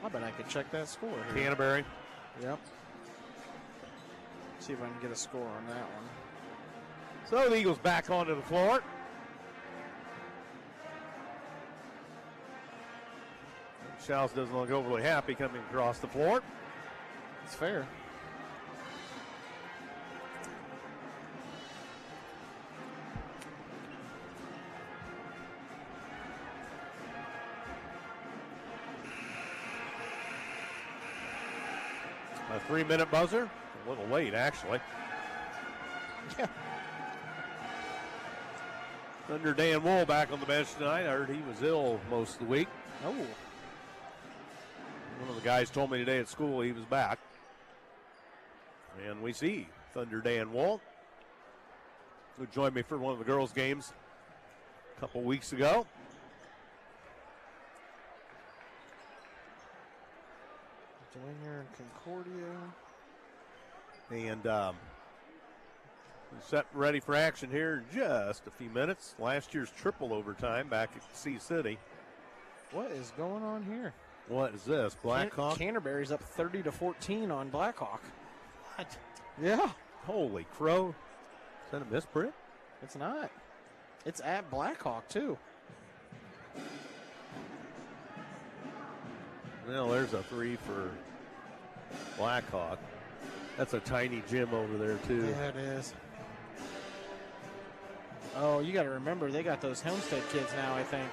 I bet I could check that score here. Canterbury. Yep. See if I can get a score on that one. So the Eagles back onto the floor. Schaus doesn't look overly happy coming across the floor. It's fair. A 3-minute buzzer. A little late, actually. Yeah. Thunder Dan Wool back on the bench tonight. I heard he was ill most of the week. Oh. One of the guys told me today at school he was back. And we see Thunder Dan Wool, who joined me for one of the girls' games a couple weeks ago. Dwayne Concordia. And set ready for action here in just a few minutes. Last year's triple overtime back at Sea City. What is going on here? What is this? Blackhawk? Canterbury's up 30-14 on Blackhawk. What? Yeah. Holy crow. Is that a misprint? It's not. It's at Blackhawk, too. Well, there's a 3 for Blackhawk. That's a tiny gym over there, too. Yeah, it is. Oh, you got to remember, they got those Homestead kids now, I think.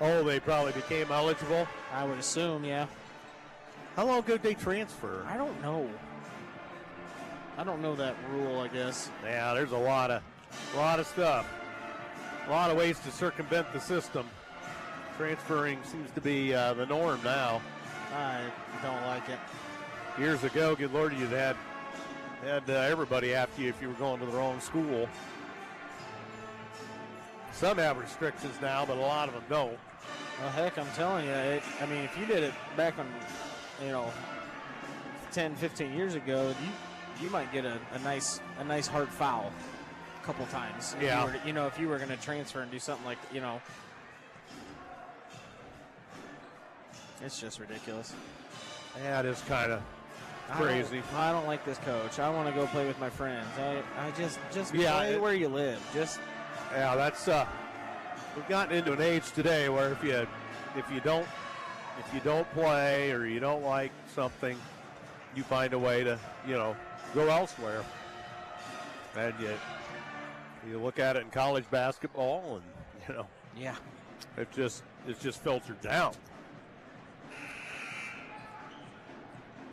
Oh, they probably became eligible? I would assume, yeah. How long ago did they transfer? I don't know. I don't know that rule, I guess. Yeah, there's a lot of stuff. A lot of ways to circumvent the system. Transferring seems to be the norm now. I don't like it. Years ago, good Lord, you'd had everybody after you if you were going to the wrong school. Some have restrictions now, but a lot of them don't. Well, heck, I'm telling you, if you did it back on, 10, 15 years ago, you might get a nice hard foul a couple times. Yeah. If you were going to transfer and do something like, it's just ridiculous. Yeah, it is kind of crazy. I don't like this coach. I want to go play with my friends. I just Yeah, play where you live. Yeah, that's we've gotten into an age today where if you don't play or you don't like something, you find a way to go elsewhere. And you look at it in college basketball, and Yeah. it's just filtered down.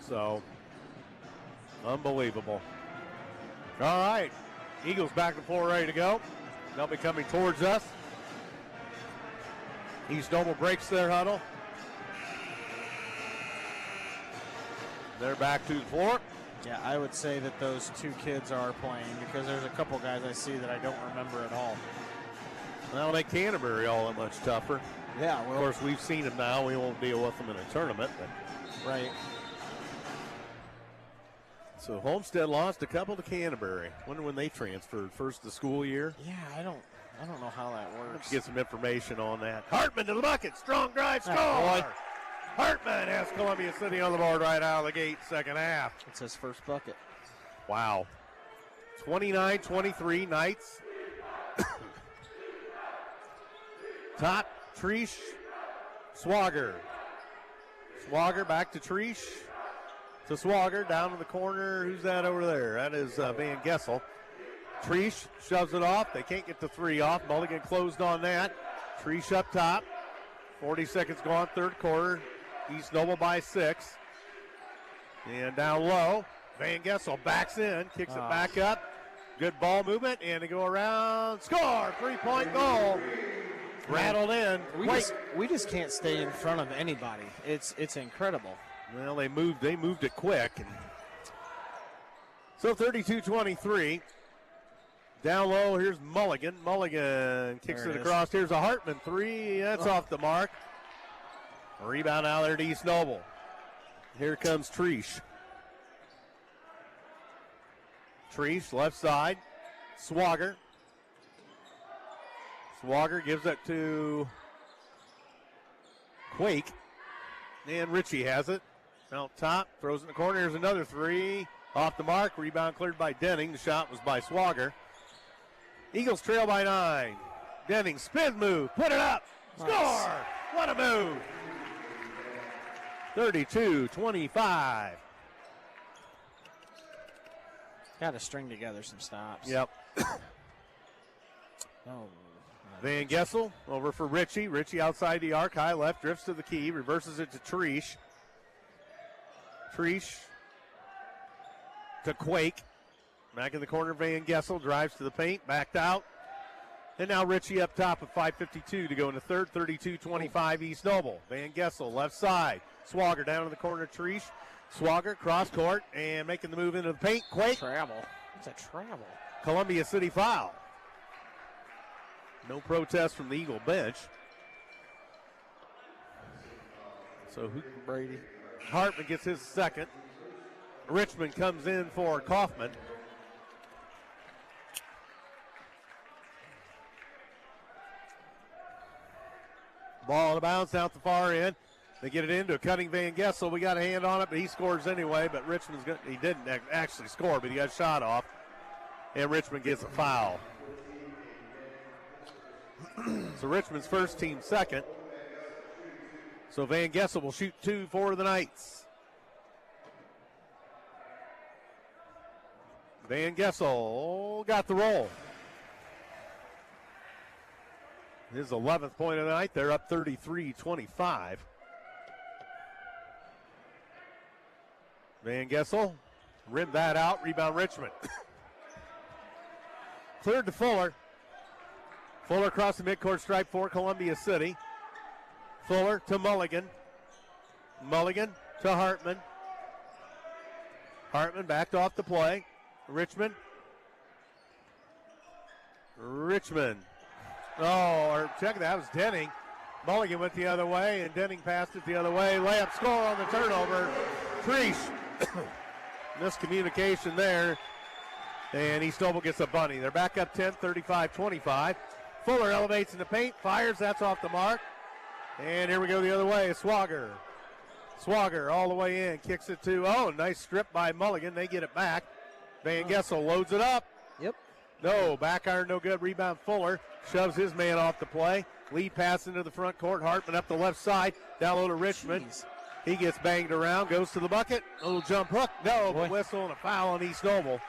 So unbelievable. All right, Eagles back to floor, ready to go. They'll be coming towards us. East Noble breaks their huddle. They're back to the floor. Yeah, I would say that those two kids are playing because there's a couple guys I see that I don't remember at all. Well, they Canterbury all that much tougher. Yeah, Of course, we've seen them now. We won't deal with them in a tournament. But. Right. So Homestead lost a couple to Canterbury. Wonder when they transferred. First the school year. Yeah, I don't know how that works. Get some information on that. Hartman to the bucket. Strong drive, score. Boy. Hartman has Columbia City on the board right out of the gate, second half. It's his first bucket. Wow. 29-23 Knights. Top, Treesh, Swagger. Swagger back to Treesh. To Swagger, down to the corner. Who's that over there? That is Van Gessel. Treesh shoves it off. They can't get the three off. Mulligan closed on that. Treesh up top. 40 seconds gone, third quarter. East Noble by 6. And down low. Van Gessel backs in, kicks it back up. Good ball movement, and they go around. Score! 3-point goal. Rattled in. We just can't stay in front of anybody. It's incredible. Well, they moved it quick. And so 32-23. Down low, here's Mulligan. Mulligan kicks it across. Here's a Hartman three. That's off the mark. Rebound out there to East Noble. Here comes Treesh. Treesh, left side. Swagger. Swagger gives it to Quake. And Ritchie has it. Out top, throws it in the corner. Here's another three. Off the mark. Rebound cleared by Denning. The shot was by Swagger. Eagles trail by 9. Denning, spin move. Put it up. Score! Nice. What a move. 32-25. Got to string together some stops. Yep. Oh. Van Gessel over for Ritchie. Ritchie outside the arc. High left. Drifts to the key. Reverses it to Treesh. Treesh to Quake. Back in the corner, Van Gessel drives to the paint. Backed out. And now Ritchie up top with 5:52 to go in the third. 32-25 East Noble. Van Gessel left side. Swagger down in the corner, Treesh. Swagger cross court and making the move into the paint. Quake. Travel. It's a travel. Columbia City foul. No protest from the Eagle bench. So Brady. Hartman gets his second. Richmond comes in for Kaufman. Ball out of bounds out the far end. They get it into a cutting Van Gessel. We got a hand on it, but he scores anyway. But he didn't actually score, but he got a shot off. And Richmond gets a foul. So Richmond's first, team second. So Van Gessel will shoot 2 for the Knights. Van Gessel got the roll. His 11th point of the night. They're up 33-25. Van Gessel rimmed that out. Rebound Richmond. Cleared to Fuller. Fuller across the midcourt stripe for Columbia City. Fuller to Mulligan. Mulligan to Hartman. Hartman backed off the play. Richmond. Oh, or check that was Denning. Mulligan went the other way, and Denning passed it the other way. Layup score on the turnover. Treesh. Miscommunication there. And East Noble gets a bunny. They're back up 10, 35-25. Fuller elevates in the paint, fires, that's off the mark. And here we go the other way, Swagger. Swagger all the way in, kicks it to, nice strip by Mulligan. They get it back. Van Gessel loads it up. Yep. No, back iron, no good. Rebound Fuller. Shoves his man off the play. Lead pass into the front court. Hartman up the left side. Down low to Richmond. Jeez. He gets banged around, goes to the bucket. A little jump hook. No, Boy. but whistle and a foul on East Noble.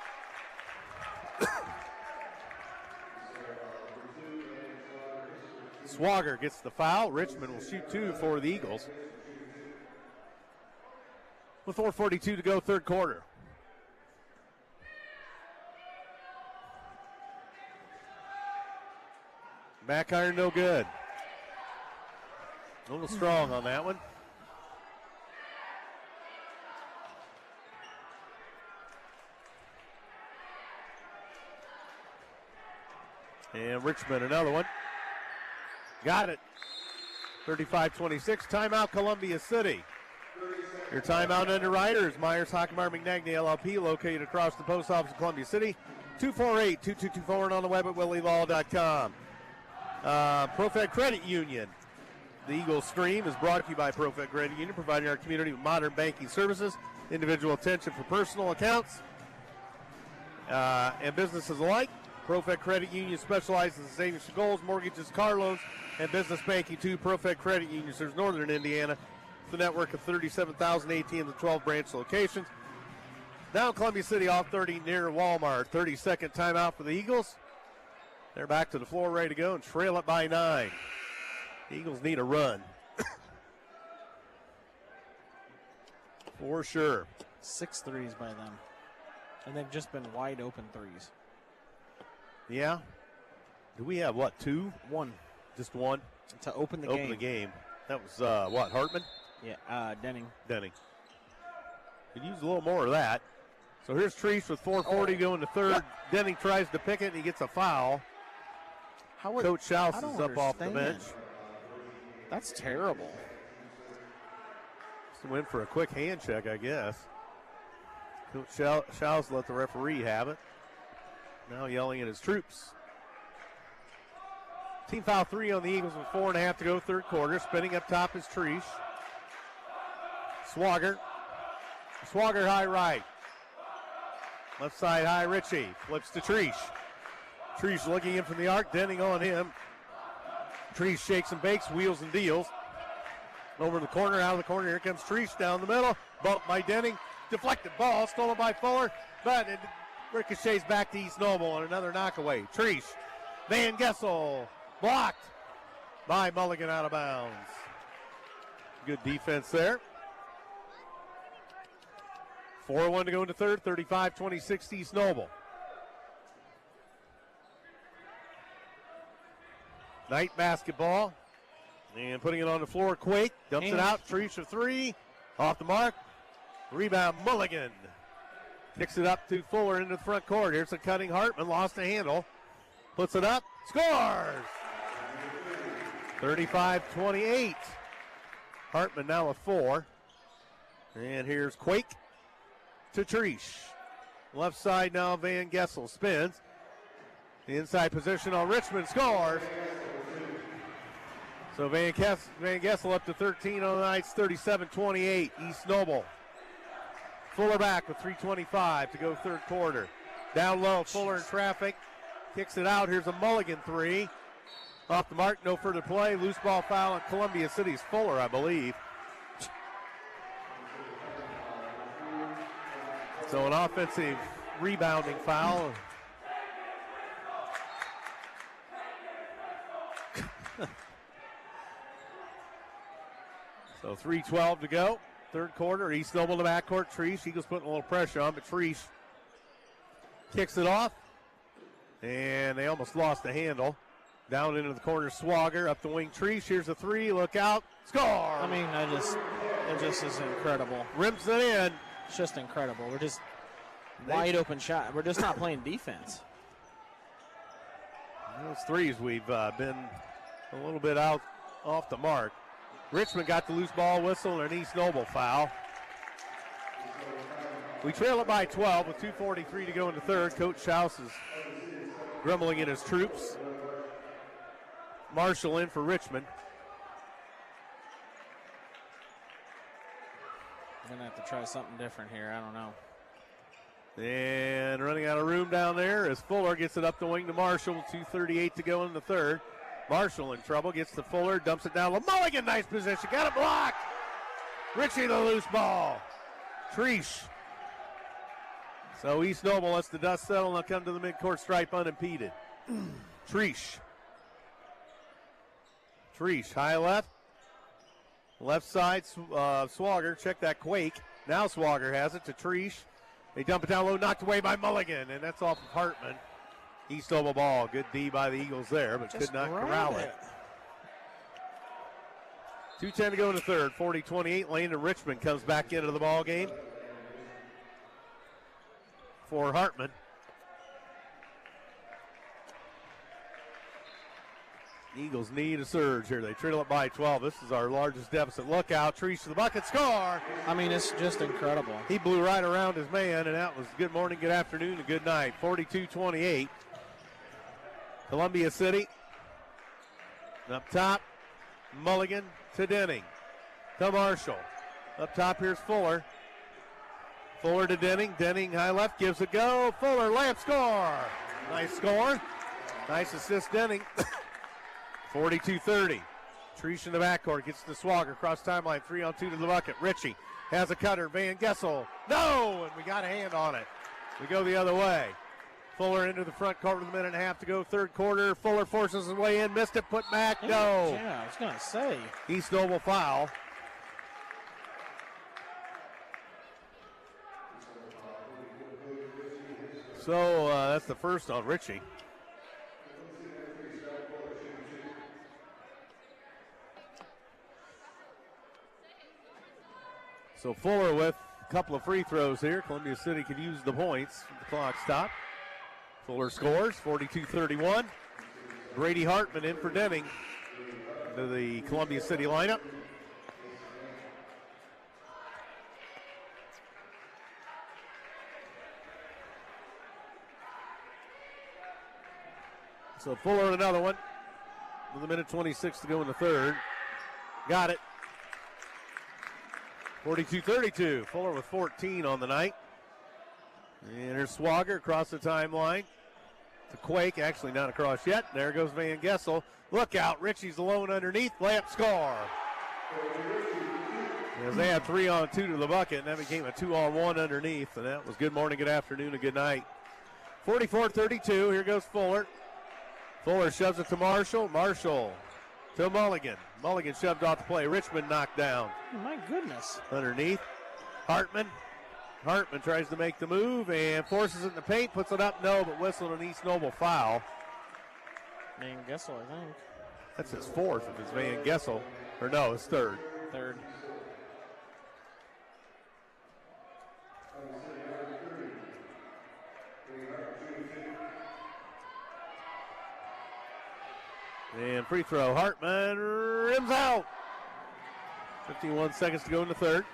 Swagger gets the foul. Richmond will shoot 2 for the Eagles. With 4:42 to go, third quarter. Back iron, no good. A little strong on that one. And Richmond, another one. Got it. 35-26. Timeout, Columbia City. Your timeout underwriter is Myers Hockmar McNagny LLP, located across the post office in Columbia City. 248-2224 and on the web at willielaw.com. ProFed Credit Union. The Eagle Stream is brought to you by ProFed Credit Union, providing our community with modern banking services, individual attention for personal accounts, and businesses alike. ProFed Credit Union specializes in savings for goals, mortgages, car loans, and business banking too. ProFed Credit Union serves Northern Indiana. It's a network of 37,000 ATMs and 12 branch locations. Now Columbia City off 30 near Walmart. 30-second timeout for the Eagles. They're back to the floor, ready to go, and trail it by 9. The Eagles need a run. For sure. 6 threes by them. And they've just been wide open threes. Yeah. Do we have, 2? 1. Just 1? To open the Open game. the game. That was, Hartman? Yeah, Denning. Could use a little more of that. So here's Treese with 4:40 going to third. Denning tries to pick it, and he gets a foul. Coach Schaus is up off the bench. That's terrible. Just went for a quick hand check, I guess. Coach Schaus let the referee have it. Now yelling at his troops. Team foul 3 on the Eagles with 4.5 to go, third quarter. Spinning up top is Treese. Swagger high right. Left side high Ritchie. Flips to Treese. Treese looking in from the arc. Denning on him. Treese shakes and bakes, wheels and deals. Over in the corner, out of the corner. Here comes Treese down the middle. Bumped by Denning. Deflected ball, stolen by Fuller. But it ricochets back to East Noble on another knockaway. Treese. Van Gessel. Blocked by Mulligan, out of bounds. Good defense there. 4-1 to go into third, 35-26 East Noble. Knight basketball. And putting it on the floor, Quake. Dumps it out, Treese for 3. Off the mark. Rebound, Mulligan. Kicks it up to Fuller into the front court. Here's a cutting Hartman, lost the handle. Puts it up, scores! 35-28. Hartman now with 4. And here's Quake to Treese. Left side now, Van Gessel spins. Inside position on Richmond, scores. So Van Gessel up to 13 on the night, 37-28, East Noble. Fuller back with 3:25 to go third quarter. Down low, Fuller in traffic. Kicks it out, here's a Mulligan 3. Off the mark, no further play. Loose ball foul on Columbia City's Fuller, I believe. So an offensive rebounding foul. So 3:12 to go. Third quarter. East Noble to backcourt. Treese. Eagles putting a little pressure on, but Treese kicks it off. And they almost lost the handle. Down into the corner, Swagger. Up the wing, Treese. Here's a three. Look out. Score! I mean, it just is incredible. Rims it in. It's just incredible. We're just wide open shot. We're just not playing defense. Those threes we've been a little bit out off the mark. Richmond got the loose ball whistle and an East Noble foul. We trail it by 12 with 2:43 to go in the third. Coach Schaus is grumbling in his troops. Marshall in for Richmond. We're going to have to try something different here. I don't know. And running out of room down there as Fuller gets it up the wing to Marshall with 2:38 to go in the third. Marshall in trouble, gets to Fuller, dumps it down. Mulligan, nice position, got it blocked. Richie the loose ball. Treese. So East Noble lets the dust settle and they'll come to the midcourt stripe unimpeded. Treese. Treese, high left. Left side, Swagger, check that quake. Now Swagger has it to Treese. They dump it down low, knocked away by Mulligan, and that's off of Hartman. East Noble ball. Good D by the Eagles there, but Just could not grab corral it. 2:10 to go in the third. 40-28. Landon Richmond comes back into the ball game for Hartman. Eagles need a surge here. They trail it by 12. This is our largest deficit. Look out. Treese to the bucket. Score. I mean, it's just incredible. He blew right around his man, and that was good morning, good afternoon, and good night. 42-28. Columbia City. Up top, Mulligan to Denning. To Marshall. Up top, here's Fuller. Fuller to Denning. Denning high left, gives a go. Fuller, layup, score. Nice score. Nice assist, Denning. 42-30. Treese in the backcourt, gets to Swagger, cross timeline, 3-on-2 to the bucket. Richie has a cutter, Van Gessel. No, and we got a hand on it. We go the other way. Fuller into the front court with a minute and a half to go, third quarter. Fuller forces his way in, missed it, put back, no. Yeah, I was going to say. East Noble foul. So that's the first on Richie. So Fuller with a couple of free throws here. Columbia City could use the points. The clock stopped. Fuller scores, 42-31. Brady Hartman in for Denning to the Columbia City lineup. So Fuller another one with a minute 26 to go in the third. Got it. 42-32. Fuller with 14 on the night. And there's Swagger across the timeline to Quake. Actually not across yet. There goes Van Gessel. Look out. Richie's alone underneath. Layup, score. As they had 3-on-2 to the bucket, and that became a 2-on-1 underneath. And that was good morning, good afternoon, and good night. 44-32. Here goes Fuller. Fuller shoves it to Marshall. Marshall to Mulligan. Mulligan shoved off the play. Richmond knocked down. My goodness. Underneath. Hartman. Hartman tries to make the move and forces it in the paint. Puts it up. No, but whistled an East Noble foul. Van Gessel, I think. That's his fourth if it's Van Gessel. Or no, it's third. Third. And free throw. Hartman rims out. 51 seconds to go in the third.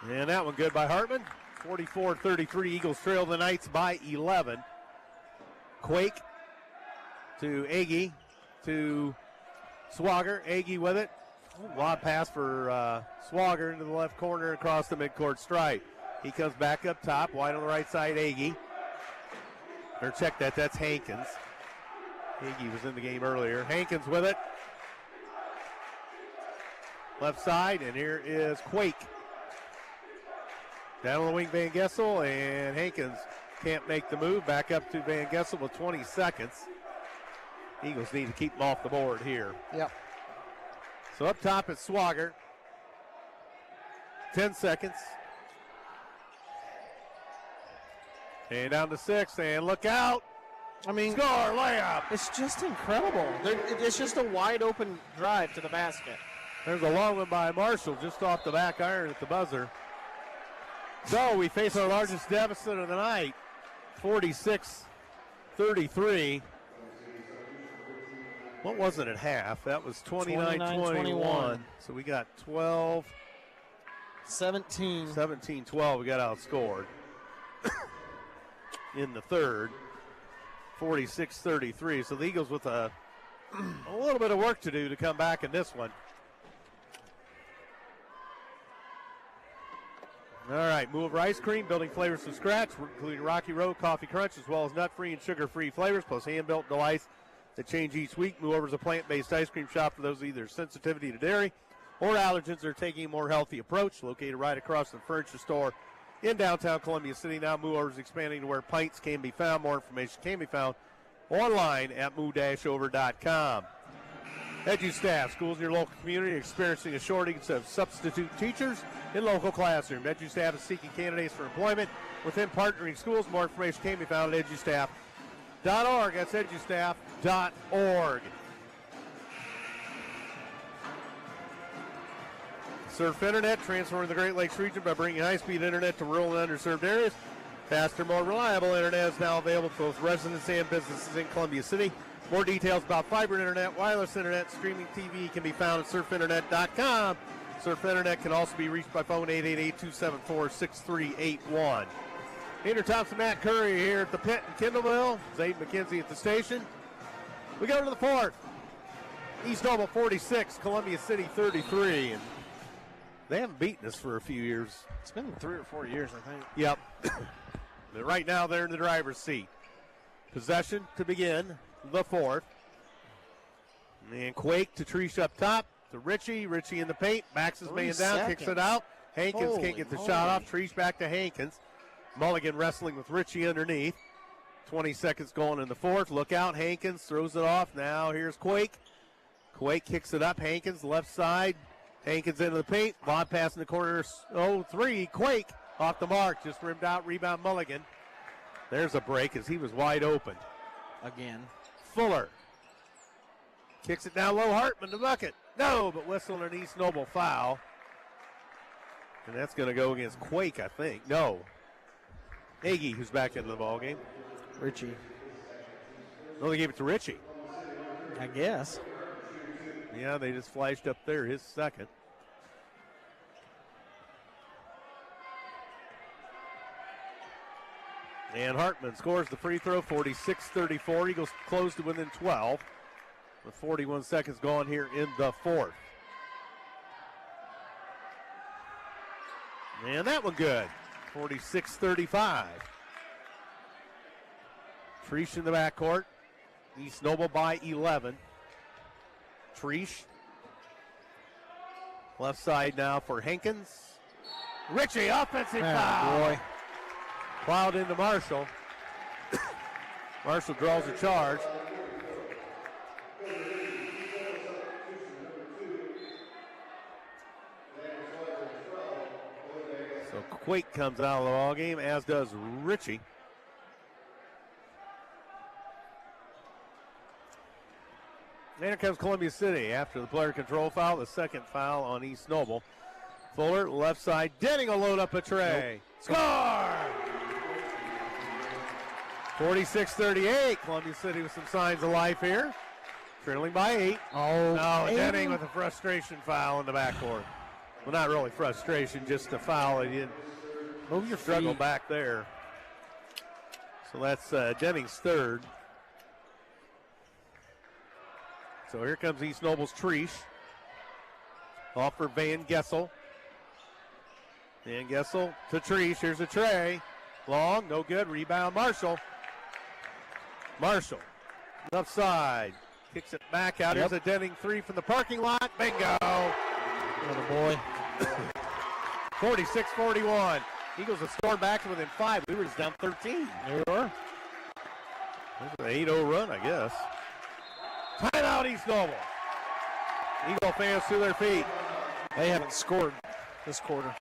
And that one good by Hartman. 44-33. Eagles trail the Knights by 11. Quake to Agee to Swagger. Agee with it. Lob pass for Swagger into the left corner across the midcourt stripe. He comes back up top, wide on the right side, Agee. Or check that, that's Hankins. Agee was in the game earlier. Hankins with it. Left side, and here is Quake. Down on the wing, Van Gessel, and Hankins can't make the move. Back up to Van Gessel with 20 seconds. Eagles need to keep them off the board here. Yep. So up top is Swagger. 10 seconds. And down to 6, and look out. I mean, Score, layup. it's just incredible. It's just a wide open drive to the basket. There's a long one by Marshall just off the back iron at the buzzer. So we face our largest deficit of the night, 46-33. What was it at half? That was 29-21. So we got 12. 17-12. We got outscored in the third. 46-33. So the Eagles with a little bit of work to do to come back in this one. All right, Move Ice Cream, building flavors from scratch, including Rocky Road Coffee Crunch, as well as nut-free and sugar-free flavors, plus hand-built delights that change each week. Move Over is a plant-based ice cream shop for those with either sensitivity to dairy or allergens or taking a more healthy approach. Located right across the furniture store in downtown Columbia City. Now Move Over is expanding to where pints can be found. More information can be found online at moo-over.com. EduStaff, schools in your local community are experiencing a shortage of substitute teachers in local classrooms. EduStaff is seeking candidates for employment within partnering schools. More information can be found at edustaff.org. That's edustaff.org. Surf Internet, transforming the Great Lakes region by bringing high-speed internet to rural and underserved areas. Faster, more reliable internet is now available for both residents and businesses in Columbia City. More details about fiber internet, wireless internet, streaming TV can be found at surfinternet.com. Surf Internet can also be reached by phone 888-274-6381. Andrew Thompson, Matt Curry here at the pit in Kendallville. Xaiden Mckinzie at the station. We go to the fourth. East Noble 46, Columbia City 33. And they haven't beaten us for a few years. It's been 3 or 4 years, I think. Yep. But right now they're in the driver's seat. Possession to begin the fourth. And Quake to Treesh up top to Richie. Richie in the paint. Backs his man down. Kicks it out. Hankins can't get the shot off. Treesh back to Hankins. Mulligan wrestling with Richie underneath. 20 seconds going in the fourth. Look out. Hankins throws it off. Now here's Quake. Quake kicks it up. Hankins left side. Hankins into the paint. Lob pass in the corner. 0-3. Quake off the mark. Just rimmed out. Rebound Mulligan. There's a break as he was wide open. Again. Fuller kicks it down low. Hartman to bucket. No, but whistle an East Noble foul. And that's going to go against Quake, I think. No. Agee, who's back into the ballgame. Richie. No, they gave it to Richie. I guess. Yeah, they just flashed up there his second. And Hartman scores the free throw, 46-34. Eagles close to within 12 with 41 seconds gone here in the fourth. And that one good, 46-35. Treesh in the backcourt. East Noble by 11. Treesh. Left side now for Hankins. Richie, offensive foul. Boy. Plowed into Marshall. Marshall draws a charge. So Quake comes out of the ball game, as does Richie. And here comes Columbia City after the player control foul, the second foul on East Noble. Fuller, left side. Denning will load up a tray. Nope. Score! 46-38. Columbia City with some signs of life here. Trailing by 8. Oh, no, Denning with a frustration foul in the backcourt. Well, not really frustration, just a foul. He didn't move your struggle feet back there. So that's Denning's third. So here comes East Noble's Treesh. Off for Van Gessel. And Gessel to Treese. Here's a tray. Long, no good. Rebound, Marshall. Marshall, left side. Kicks it back out. Here's a Denning three from the parking lot. Bingo. Little boy. 46-41. Eagles have scored back to within 5. We were just down 13. There we were. There's an 8-0 run, I guess. Timeout, East Noble. Eagle fans to their feet. They haven't scored this quarter.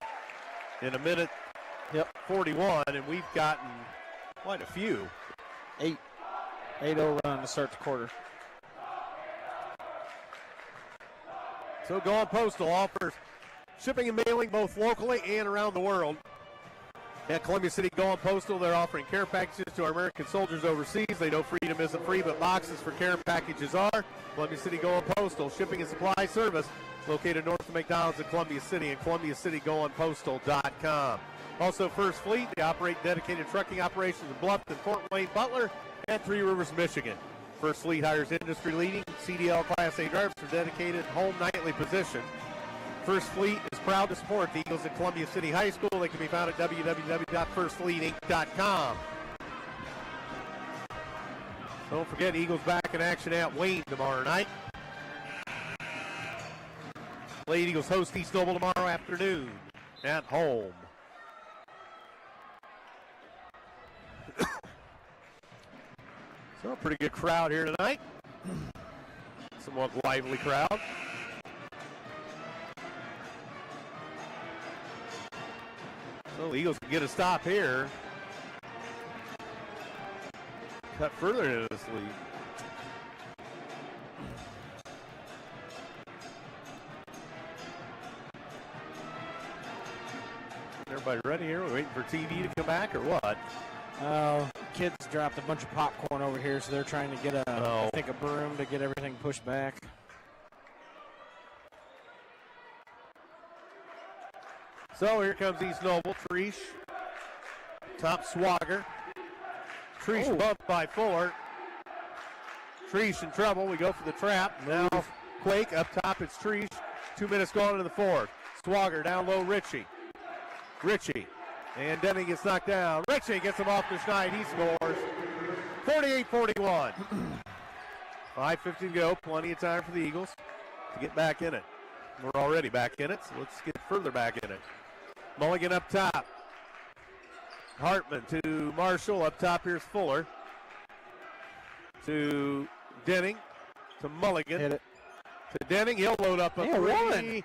In a minute, 41, and we've gotten quite a few. 8-0 run to start the quarter. So Going Postal offers shipping and mailing both locally and around the world. At Columbia City Going Postal, they're offering care packages to our American soldiers overseas. They know freedom isn't free, but boxes for care packages are. Columbia City Going Postal, shipping and supply service, located north of McDonald's in Columbia City, and ColumbiaCityGoingPostal.com. Also, First Fleet, they operate dedicated trucking operations in Bluffton, Fort Wayne, Butler, and Three Rivers, Michigan. First Fleet hires industry-leading CDL Class A drivers for dedicated home nightly positions. First Fleet is proud to support the Eagles at Columbia City High School. They can be found at www.firstfleetinc.com. Don't forget, Eagles back in action at Wayne tomorrow night. Lady Eagles host East Noble tomorrow afternoon at home. So a pretty good crowd here tonight. Somewhat lively crowd. So the Eagles can get a stop here. Cut further into this lead. Everybody ready here? We're waiting for TV to come back or what? Kids dropped a bunch of popcorn over here, so they're trying to get I think a broom to get everything pushed back. So here comes East Noble. Treese. Top Swagger. Treese bumped by Fuller. Treese in trouble. We go for the trap. Now Quake up top. It's Treese. 2 minutes gone into the fourth. Swagger down low. Ritchie. And Denning gets knocked down. Ritchie gets him off the schneid. He scores. 48-41. 5:50 to go. Plenty of time for the Eagles to get back in it. We're already back in it, so let's get further back in it. Mulligan up top. Hartman to Marshall. Up top, here's Fuller. To Denning. To Mulligan. Hit it. To Denning. He'll load up a three.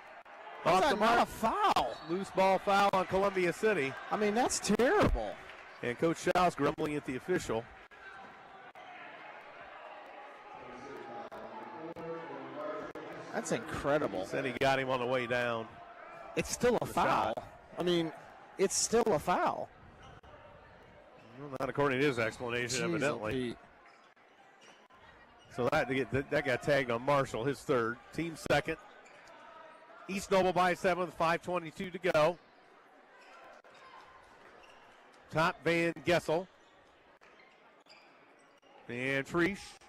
How's Off that the not a mark. foul? Loose ball foul on Columbia City. I mean, that's terrible. And Coach Shaw's grumbling at the official. That's incredible. Said he got him on the way down. It's still a foul. I mean, it's still a foul. Well, not according to his explanation, Jeez, evidently. Pete. So that got tagged on Marshall, his third. Team second. East Noble by 7 with 5:22 to go. Top Van Gessel. And Treese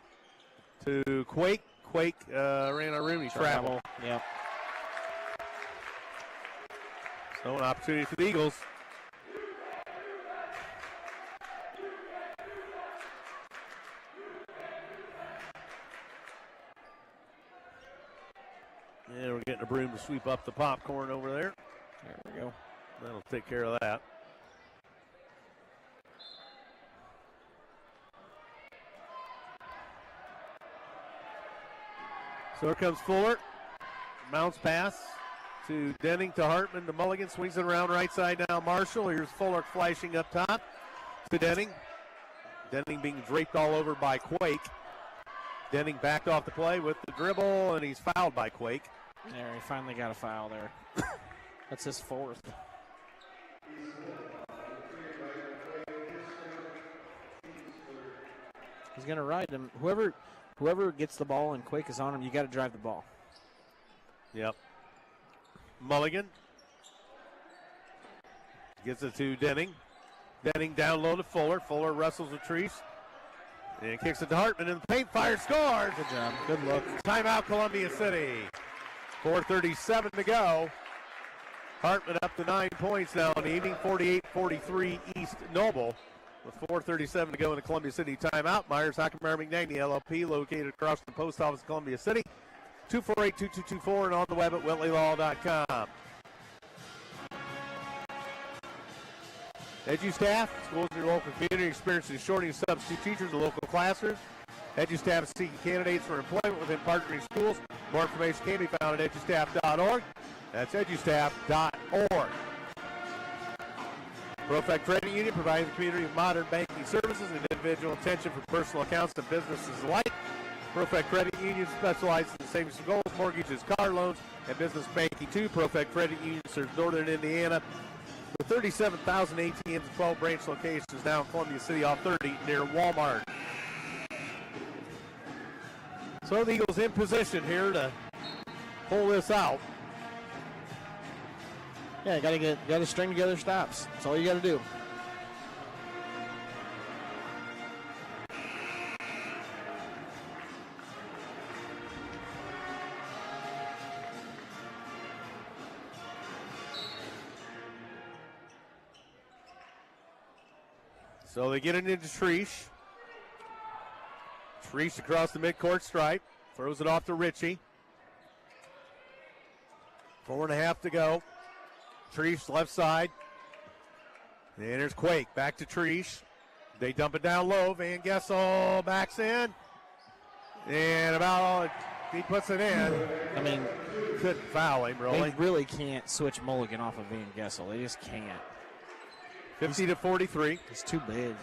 to Quake. Quake ran a room. He traveled. Yep. So an opportunity for the Eagles. And we're getting a broom to sweep up the popcorn over there. There we go. That'll take care of that. So here comes Fuller. Bounce pass to Denning to Hartman to Mulligan. Swings it around right side now. Marshall. Here's Fuller flashing up top to Denning. Denning being draped all over by Quake. Denning backed off the play with the dribble, and he's fouled by Quake. There, he finally got a foul there. That's his fourth. He's going to ride him. Whoever gets the ball and Quake is on him, you got to drive the ball. Yep. Mulligan gets it to Denning. Denning down low to Fuller. Fuller wrestles with Treese. And kicks it to Hartman in the paint. Fire, scores. Good job. Good look. Timeout, Columbia City. 4:37 to go. Hartman up to 9 points now in the evening, 48-43 East Noble. With 4:37 to go in the Columbia City timeout. Myers Hockenmeyer McKnighty LLP, located across the post office of Columbia City. 248-2224 and on the web at whitleylaw.com. EduStaff, schools in your local community experiencing shortage of substitute teachers in local classrooms. EduStaff is seeking candidates for employment within partnering schools. More information can be found at edustaff.org. That's edustaff.org. ProFect Credit Union providing the community with modern banking services and individual attention for personal accounts and businesses alike. ProFect Credit Union specializes in savings and goals, mortgages, car loans, and business banking too. ProFect Credit Union serves northern Indiana with 37,000 ATMs and 12 branch locations now in Columbia City off 30 near Walmart. So the Eagles in position here to pull this out. Yeah, got to string together stops. That's all you got to do. So they get it into Treesh. Treesh across the midcourt stripe. Throws it off to Ritchie. 4.5 to go. Treesh left side. And there's Quake. Back to Treesh. They dump it down low. Van Gessel backs in. And about all he puts it in. I mean, couldn't foul him, really. They really can't switch Mulligan off of Van Gessel. They just can't. 50-43. He's too big.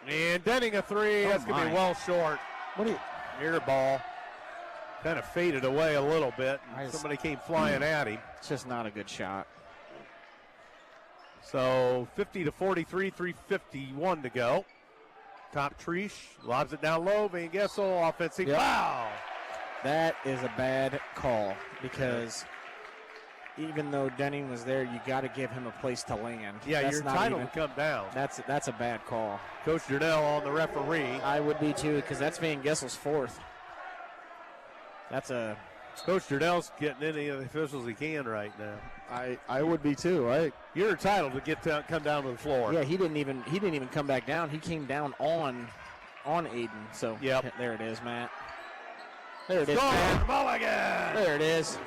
And Denning a three. That's going to be well short. What do you? Air ball. Kind of faded away a little bit. Somebody came flying at him. It's just not a good shot. So 50-43, 3:51 to go. Top Treesh lobs it down low. Van Gessel, offensive foul. That is a bad call because even though Denning was there, you got to give him a place to land. Yeah, that's you're entitled to come down. That's a bad call. Coach Jernell on the referee. I would be too because that's Van Gessel's fourth. That's a. Coach Jernell's getting any of the officials he can right now. I would be too. You're entitled to come down to the floor. Yeah, he didn't even come back down. He came down on Xaiden. So there it is, Matt. There it is, Matt. Mulligan. There it is.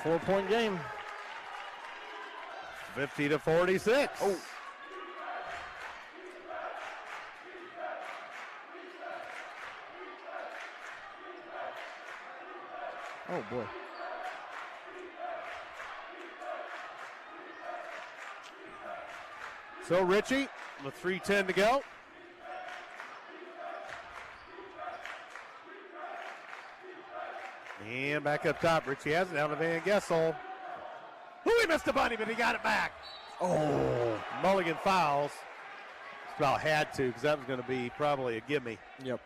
4-point game. 50-46. Oh. Oh, boy. So Ritchie with 3:10 to go. And back up top. Ritchie has it down to Van Gessel. He missed the bunny, but he got it back. Oh, Mulligan fouls. About had to because that was going to be probably a gimme. Yep.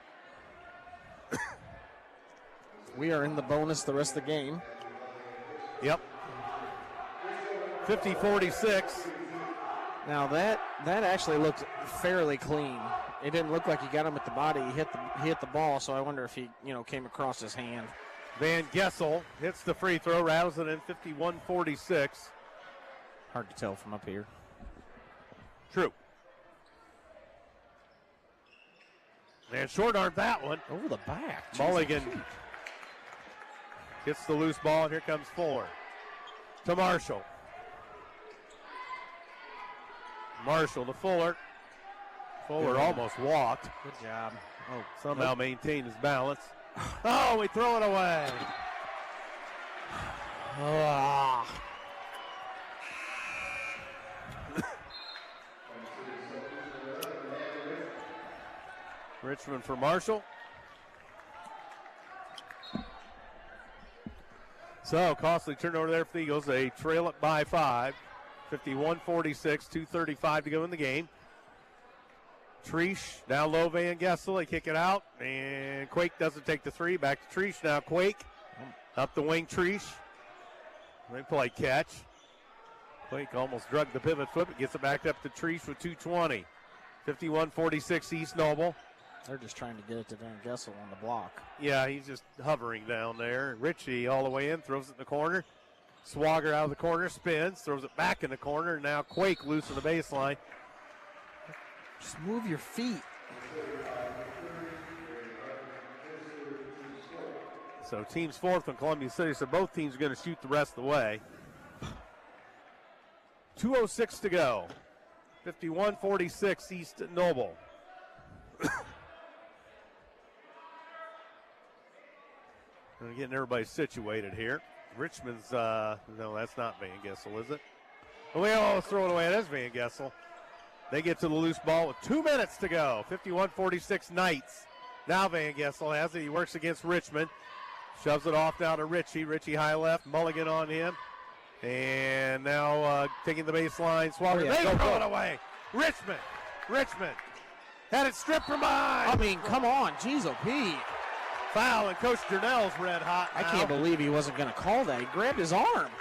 We are in the bonus the rest of the game. Yep. 50-46. Now that actually looked fairly clean. It didn't look like he got him at the body. He hit the ball, so I wonder if he came across his hand. Van Gessel hits the free throw, rattles it in 51-46. Hard to tell from up here. True. And short arm that one. Over the back. Mulligan gets the loose ball, and here comes Fuller. To Marshall. Marshall to Fuller. Fuller almost walked. Good job. Oh, somehow maintained his balance. Oh, we throw it away. Richmond for Marshall. So, costly turnover there for the Eagles. They trail it by 5. 51-46, 2:35 to go in the game. Treesh now low, Van Gessel. They kick it out, and Quake doesn't take the three. Back to Treesh now. Quake up the wing. Treesh. They play catch. Quake almost drug the pivot foot, but gets it back up to Treesh with 2:20. 51-46 East Noble. They're just trying to get it to Van Gessel on the block. Yeah, he's just hovering down there. Ritchie all the way in, throws it in the corner. Swagger out of the corner, spins, throws it back in the corner. Now Quake loose on the baseline. Just move your feet. So team's fourth on Columbia City, so both teams are going to shoot the rest of the way. 2:06 to go. 51-46 East Noble. Getting everybody situated here. Richmond's, no, that's not Van Gessel, is it? Oh, we almost throw it away. It is Van Gessel. They get to the loose ball with 2 minutes to go. 51-46 Knights. Now Van Gessel has it. He works against Richmond. Shoves it off down to Ritchie. Ritchie high left. Mulligan on him. And now taking the baseline. Swagger. They throw it away. Richmond. Had it stripped from behind. I mean, come on. Jeez, oh, Pete. Foul, and Coach Durnell's red hot now. I can't believe he wasn't going to call that. He grabbed his arm.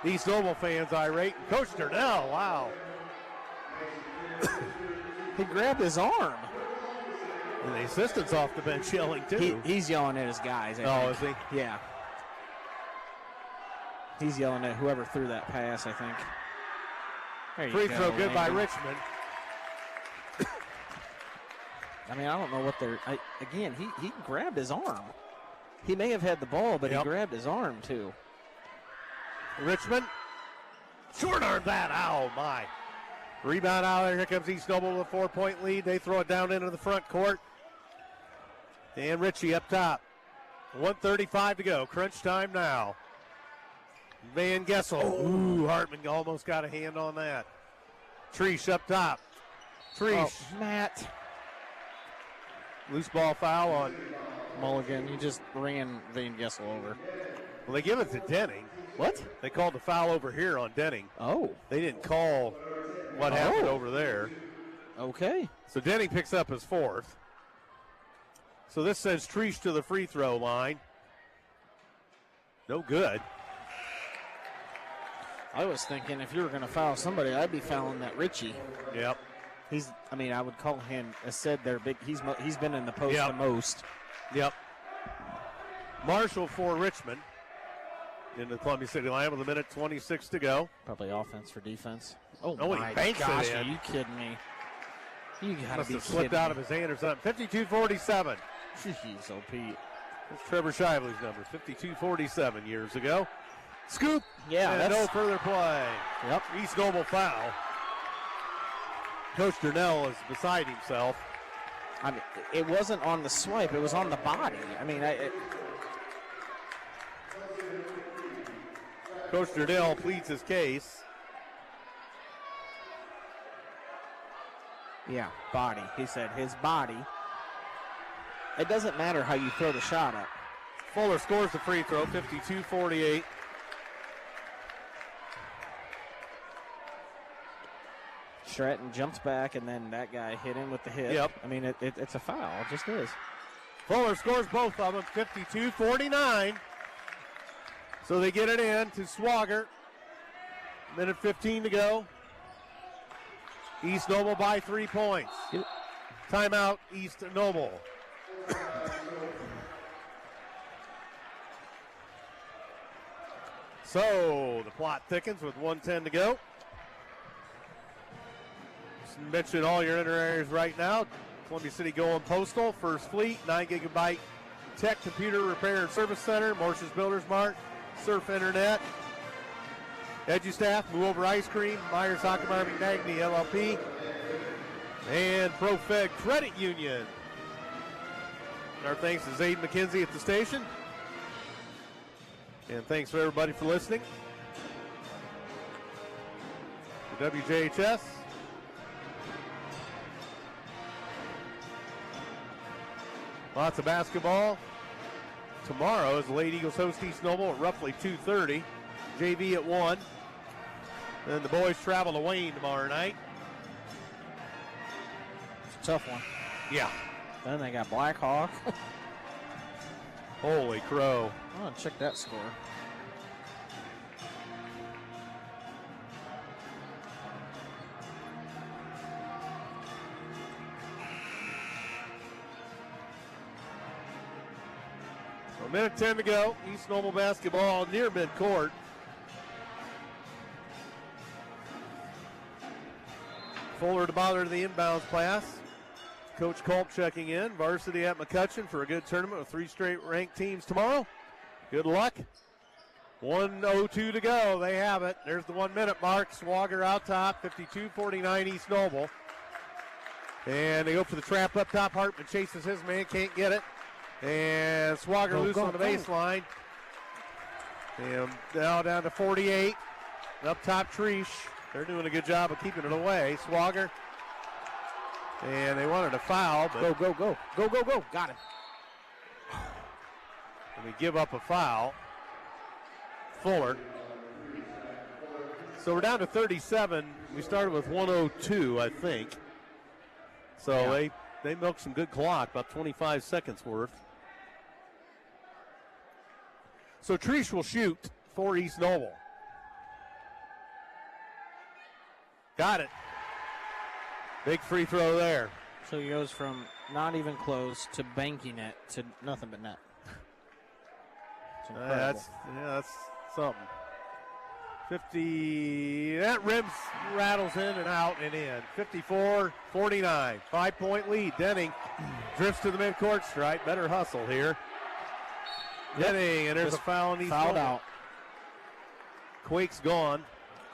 East Noble fans irate. Coach Durnell, wow. He grabbed his arm. And the assistant's off the bench yelling, too. He's yelling at his guys. I think. Is he? Yeah. He's yelling at whoever threw that pass, I think. Free throw good by Richmond. I mean, I don't know what they're. Again, he grabbed his arm. He may have had the ball, but he grabbed his arm, too. Richmond. Short arm that. Oh, my. Rebound out there. Here comes East Noble with a 4-point lead. They throw it down into the front court. And Ritchie up top. 1:35 to go. Crunch time now. Van Gessel. Ooh, Hartman almost got a hand on that. Treesh up top. Treesh. Oh, Matt. Loose ball foul on Mulligan. He just ran Van Gessel over. Well, they give it to Denning. What? They called the foul over here on Denning. Oh. They didn't call what happened over there. Okay. So Denning picks up his fourth. So this sends Treesh to the free throw line. No good. I was thinking if you were going to foul somebody, I'd be fouling that Ritchie. Yep. I would call him, as said, they're big. He's been in the post the most. Yep. Marshall for Richmond in the Columbia City line with 1:26 to go. Probably offense for defense. Oh, he my banks gosh, it in. are you kidding me? You got to Must be have slipped out of his hand or something. 52-47. Jeez, oh, Pete. That's Trevor Shively's number, 52-47 years ago. Scoop. Yeah, and no further play. Yep. East Noble foul. Coach Durnell is beside himself. I mean, it wasn't on the swipe; it was on the body. I mean, Coach Durnell pleads his case. Yeah, body. He said his body. It doesn't matter how you throw the shot up. Fuller scores the free throw, 52-48. Stratton jumps back, and then that guy hit him with the hit. Yep. I mean, it's a foul. It just is. Fuller scores both of them, 52-49. So they get it in to Swagger. 1:15 to go. East Noble by 3 points. Yep. Timeout, East Noble. So the plot thickens with 1:10 to go. Just mention all your inner areas right now. Columbia City going postal, First Fleet, 9 gigabyte tech computer repair and service center, Morse's Builders Mart, Surf Internet, EduStaff, Move Over Ice Cream, Myers Hockenmeyer McNagny LLP, and ProFed Credit Union. And our thanks to Xaiden Mckinzie at the station. And thanks for everybody for listening. To WJHS. Lots of basketball. Tomorrow as the Lady Eagles host East Noble at roughly 2:30. JV at 1. Then the boys travel to Wayne tomorrow night. It's a tough one. Yeah. Then they got Blackhawk. Holy crow. I want to check that score. A minute 10 to go. East Noble basketball near midcourt. Fuller to bother to the inbounds pass. Coach Culp checking in. Varsity at McCutcheon for a good tournament with 3 straight ranked teams tomorrow. Good luck. 1:02 to go. They have it. There's the 1 minute mark. Swagger out top. 52-49 East Noble. And they go for the trap up top. Hartman chases his man. Can't get it. And Swagger loose on the baseline. And now down to 48. Up top, Treesh. They're doing a good job of keeping it away. Swagger. And they wanted a foul, but Go. Got him. and we give up a foul. Fuller. So we're down to 37. We started with 1:02, I think. So they milked some good clock, about 25 seconds worth. So Treesh will shoot for East Noble. Got it. Big free throw there. So he goes from not even close to banking it to nothing but net. It's incredible. That's something. 50, that rim rattles in and out and in. 54-49, 5-point lead. Denning drifts to the midcourt stripe. Better hustle here. Denning, and there's a foul on East Fouled Noble. out. Quake's gone.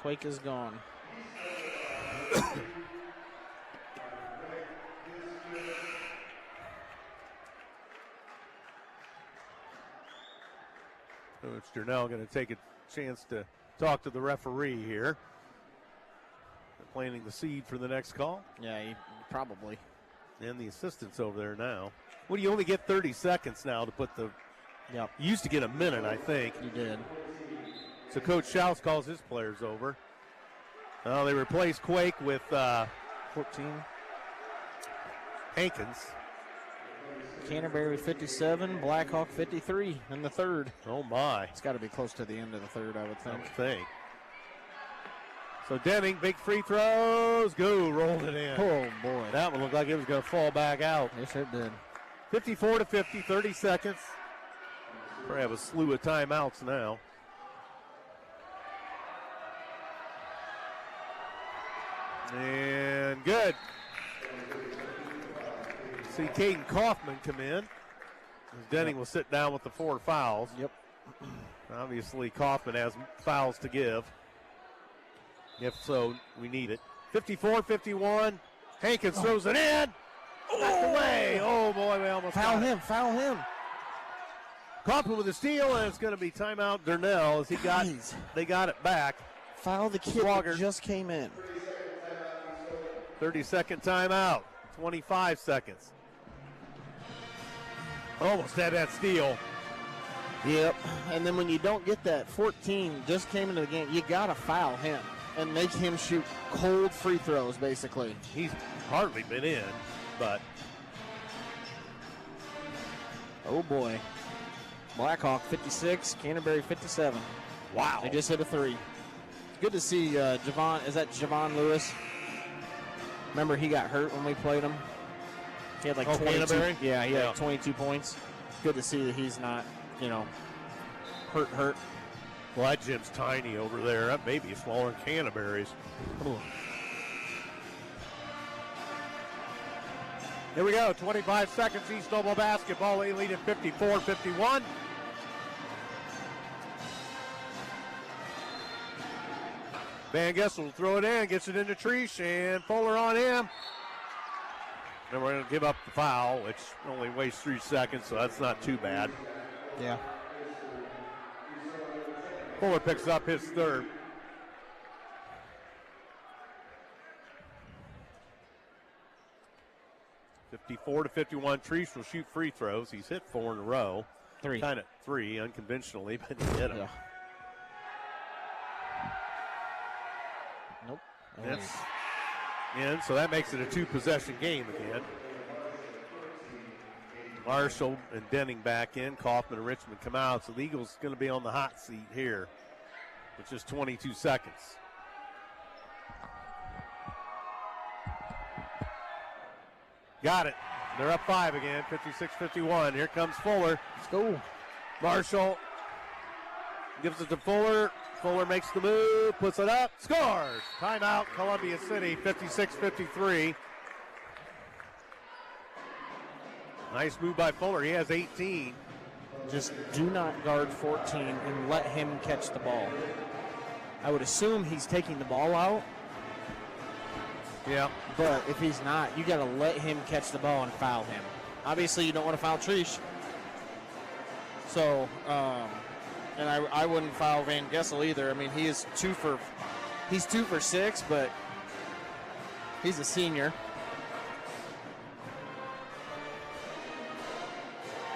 Quake is gone. Coach Jernell going to take a chance to talk to the referee here. They're planting the seed for the next call. Yeah, probably. And the assistant's over there now. Well, you only get 30 seconds now to put the... Yep. You used to get a minute, I think. You did. So Coach Schaus calls his players over. They replaced Quake with 14. Hankins. Canterbury 57, Blackhawk 53 in the third. Oh, my. It's got to be close to the end of the third, I would think. So Denning, big free throws. Go, rolled it in. Oh, boy. That one looked like it was going to fall back out. Yes, it did. 54-50, 30 seconds. Probably have a slew of timeouts now. And good. See Caden Kaufman come in. Denning will sit down with the 4 fouls. Yep. Obviously, Kaufman has fouls to give. If so, we need it. 54-51. Hankins throws it in. Knocked away. Oh, boy, we almost Foul got it. him, foul him. Kaufman with a steal, and it's going to be timeout Durnell as they got it back. Foul the kid that just came in. 30-second timeout. 25 seconds. Almost had that steal. Yep. And then when you don't get that, 14 just came into the game, you got to foul him and make him shoot cold free throws, basically. He's hardly been in, but. Oh, boy. Blackhawk 56, Canterbury 57. Wow. They just hit a 3. It's good to see Javon. Is that Javon Lewis? Remember he got hurt when we played him? He had like 22. Canterbury? Yeah, he had 22 points. Good to see that he's not, hurt. Well, that gym's tiny over there. That may be smaller than Canterbury's. Ooh. Here we go. 25 seconds. East Noble basketball. They lead at 54-51. Van Gessel will throw it in. Gets it into Treesh. And Fuller on him. Then we're going to give up the foul, which only wastes 3 seconds, so that's not too bad. Yeah. Fuller picks up his third. (54-51). Treesh will shoot free throws. He's hit 4 in a row. 3. Kind of 3 unconventionally, but he hit them. Yeah. Nope. That's in, so that makes it a 2-possession game again. Marshall and Denning back in. Kaufman and Richmond come out. So the Eagles going to be on the hot seat here with just 22 seconds. Got it. They're up 5 again, 56-51. Here comes Fuller. Let's go. Marshall gives it to Fuller. Fuller makes the move, puts it up, scores. Timeout, Columbia City, 56-53. Nice move by Fuller. He has 18. Just do not guard 14 and let him catch the ball. I would assume he's taking the ball out. Yeah. But if he's not, you got to let him catch the ball and foul him. Obviously, you don't want to foul Trish. So, and I wouldn't foul Van Gessel either. I mean, he's 2 for 6, but he's a senior.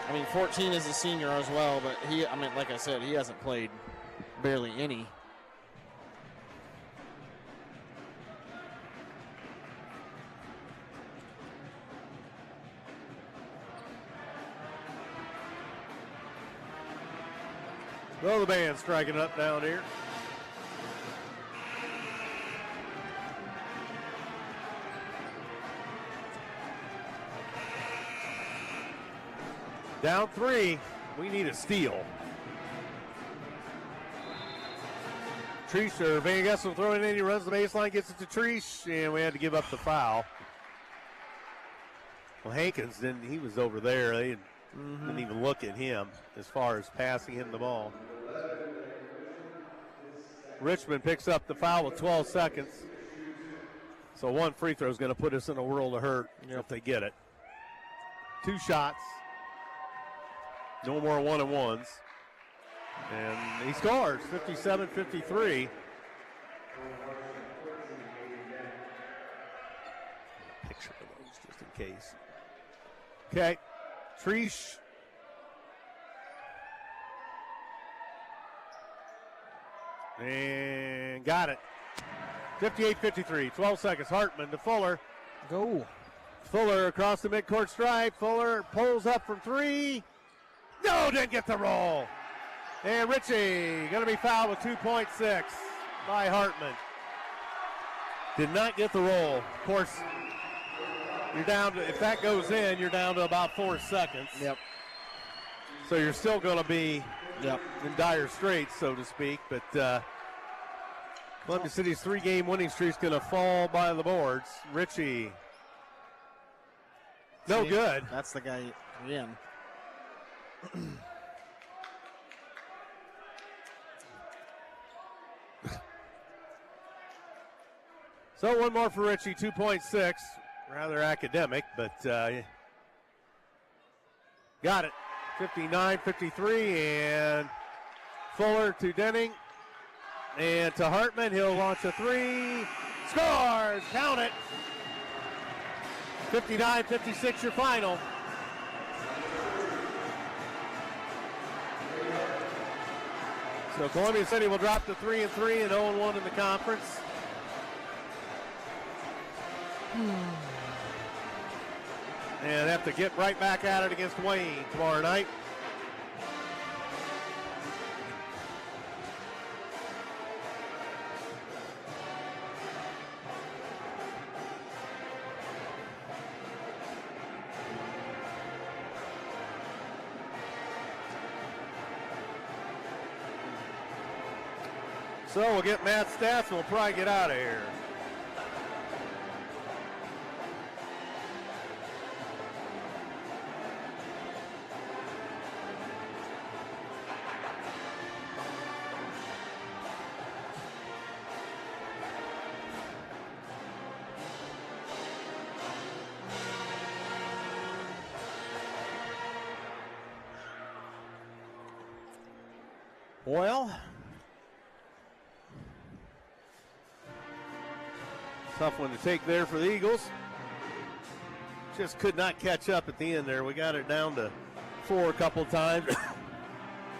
I mean, 14 is a senior as well, but like I said, he hasn't played barely any. Well, the band striking up down here. Down 3. We need a steal. Treese or Van Gessel throwing in. He runs the baseline, gets it to Treese, and we had to give up the foul. Well, Hankins he was over there. They didn't even look at him as far as passing him the ball. Richmond picks up the foul with 12 seconds. So one free throw is going to put us in a world of hurt if they get it. 2 shots. No more 1-and-1s. And he scores, 57-53. Picture of those just in case. Okay, Treese. And got it. 58-53, 12 seconds. Hartman to Fuller. Go. Fuller across the midcourt stripe. Fuller pulls up from 3. No, didn't get the roll. And Ritchie going to be fouled with 2.6 by Hartman. Did not get the roll. Of course, you're down to, if that goes in, you're down to about 4 seconds. Yep. So you're still going to be in dire straits, so to speak. But Columbia City's 3-game winning streak is going to fall by the boards. Ritchie. No good. That's the guy again. So one more for Ritchie, 2.6. Rather academic, but got it. 59-53, and Fuller to Denning. And to Hartman, he'll launch a 3. Scores! Count it! 59-56 your final. So Columbia City will drop to 3-3 and 0-1 in the conference. And have to get right back at it against Wayne tomorrow night. So we'll get Matt's stats and we'll probably get out of here. Well, tough one to take there for the Eagles. Just could not catch up at the end there. We got it down to 4 a couple times,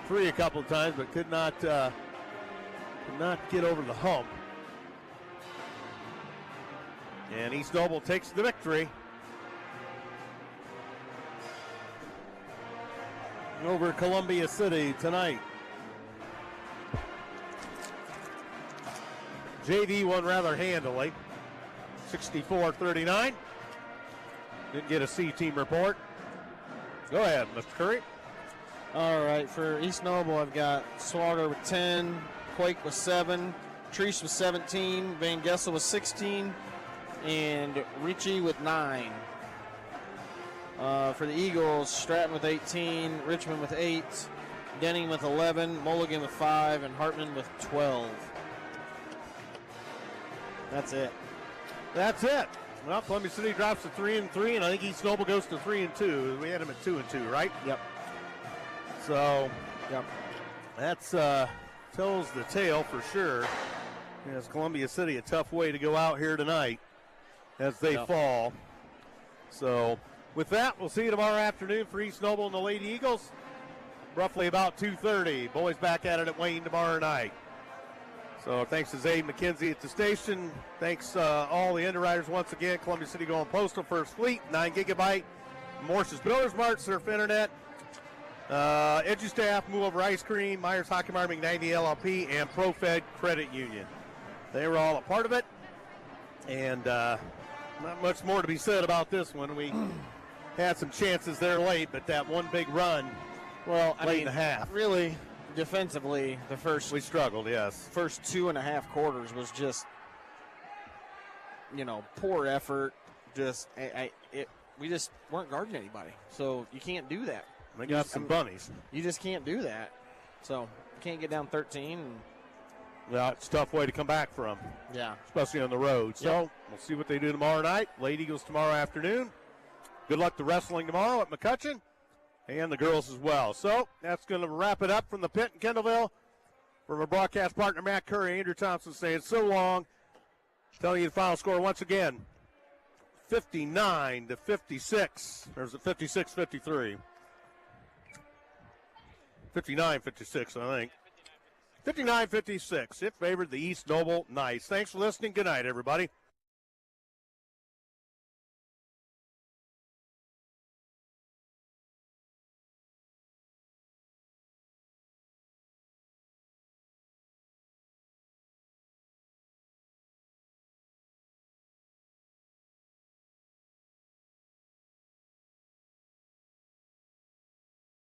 3 a couple times, but could not get over the hump. And East Noble takes the victory over Columbia City tonight. JV won rather handily, 64-39. Didn't get a C-team report. Go ahead, Mr. Curry. All right, for East Noble, I've got Swager with 10, Quake with 7, Treese with 17, Van Gessel with 16, and Ricci with 9. For the Eagles, Stratton with 18, Richmond with 8, Denning with 11, Mulligan with 5, and Hartman with 12. That's it. That's it. Well, Columbia City drops to 3-3, and I think East Noble goes to 3-2. We had them at 2-2, right? Yep. So, Yep. that's tells the tale for sure. Yes, Columbia City, a tough way to go out here tonight as they fall. So, with that, we'll see you tomorrow afternoon for East Noble and the Lady Eagles. Roughly about 2:30. Boys back at it at Wayne tomorrow night. So thanks to Xaiden Mckinzie at the station. Thanks all the underwriters once again. Columbia City going postal First Fleet, 9 gigabyte. Morse's Builders Mart, Surf Internet. EduStaff, Move Over Ice Cream, Myers Hockey Mart, McKnighty LLP, and ProFed Credit Union. They were all a part of it. And not much more to be said about this one. We had some chances there late, but that one big run late in the half. Really, defensively, we struggled, yes. First 2.5 quarters was just, poor effort. We just weren't guarding anybody. So you can't do that. They got some bunnies. You just can't do that. So you can't get down 13. Well, it's a tough way to come back from. Yeah. Especially on the road. So we'll see what they do tomorrow night. Lady Eagles tomorrow afternoon. Good luck to wrestling tomorrow at McCutcheon. And the girls as well. So that's going to wrap it up from the pit in Kendallville. From our broadcast partner, Matt Curry, Andrew Thompson saying so long. Telling you the final score once again, 59-56. Or is it 56-53? 59-56, I think. 59-56. It favored the East Noble Knights. Thanks for listening. Good night, everybody.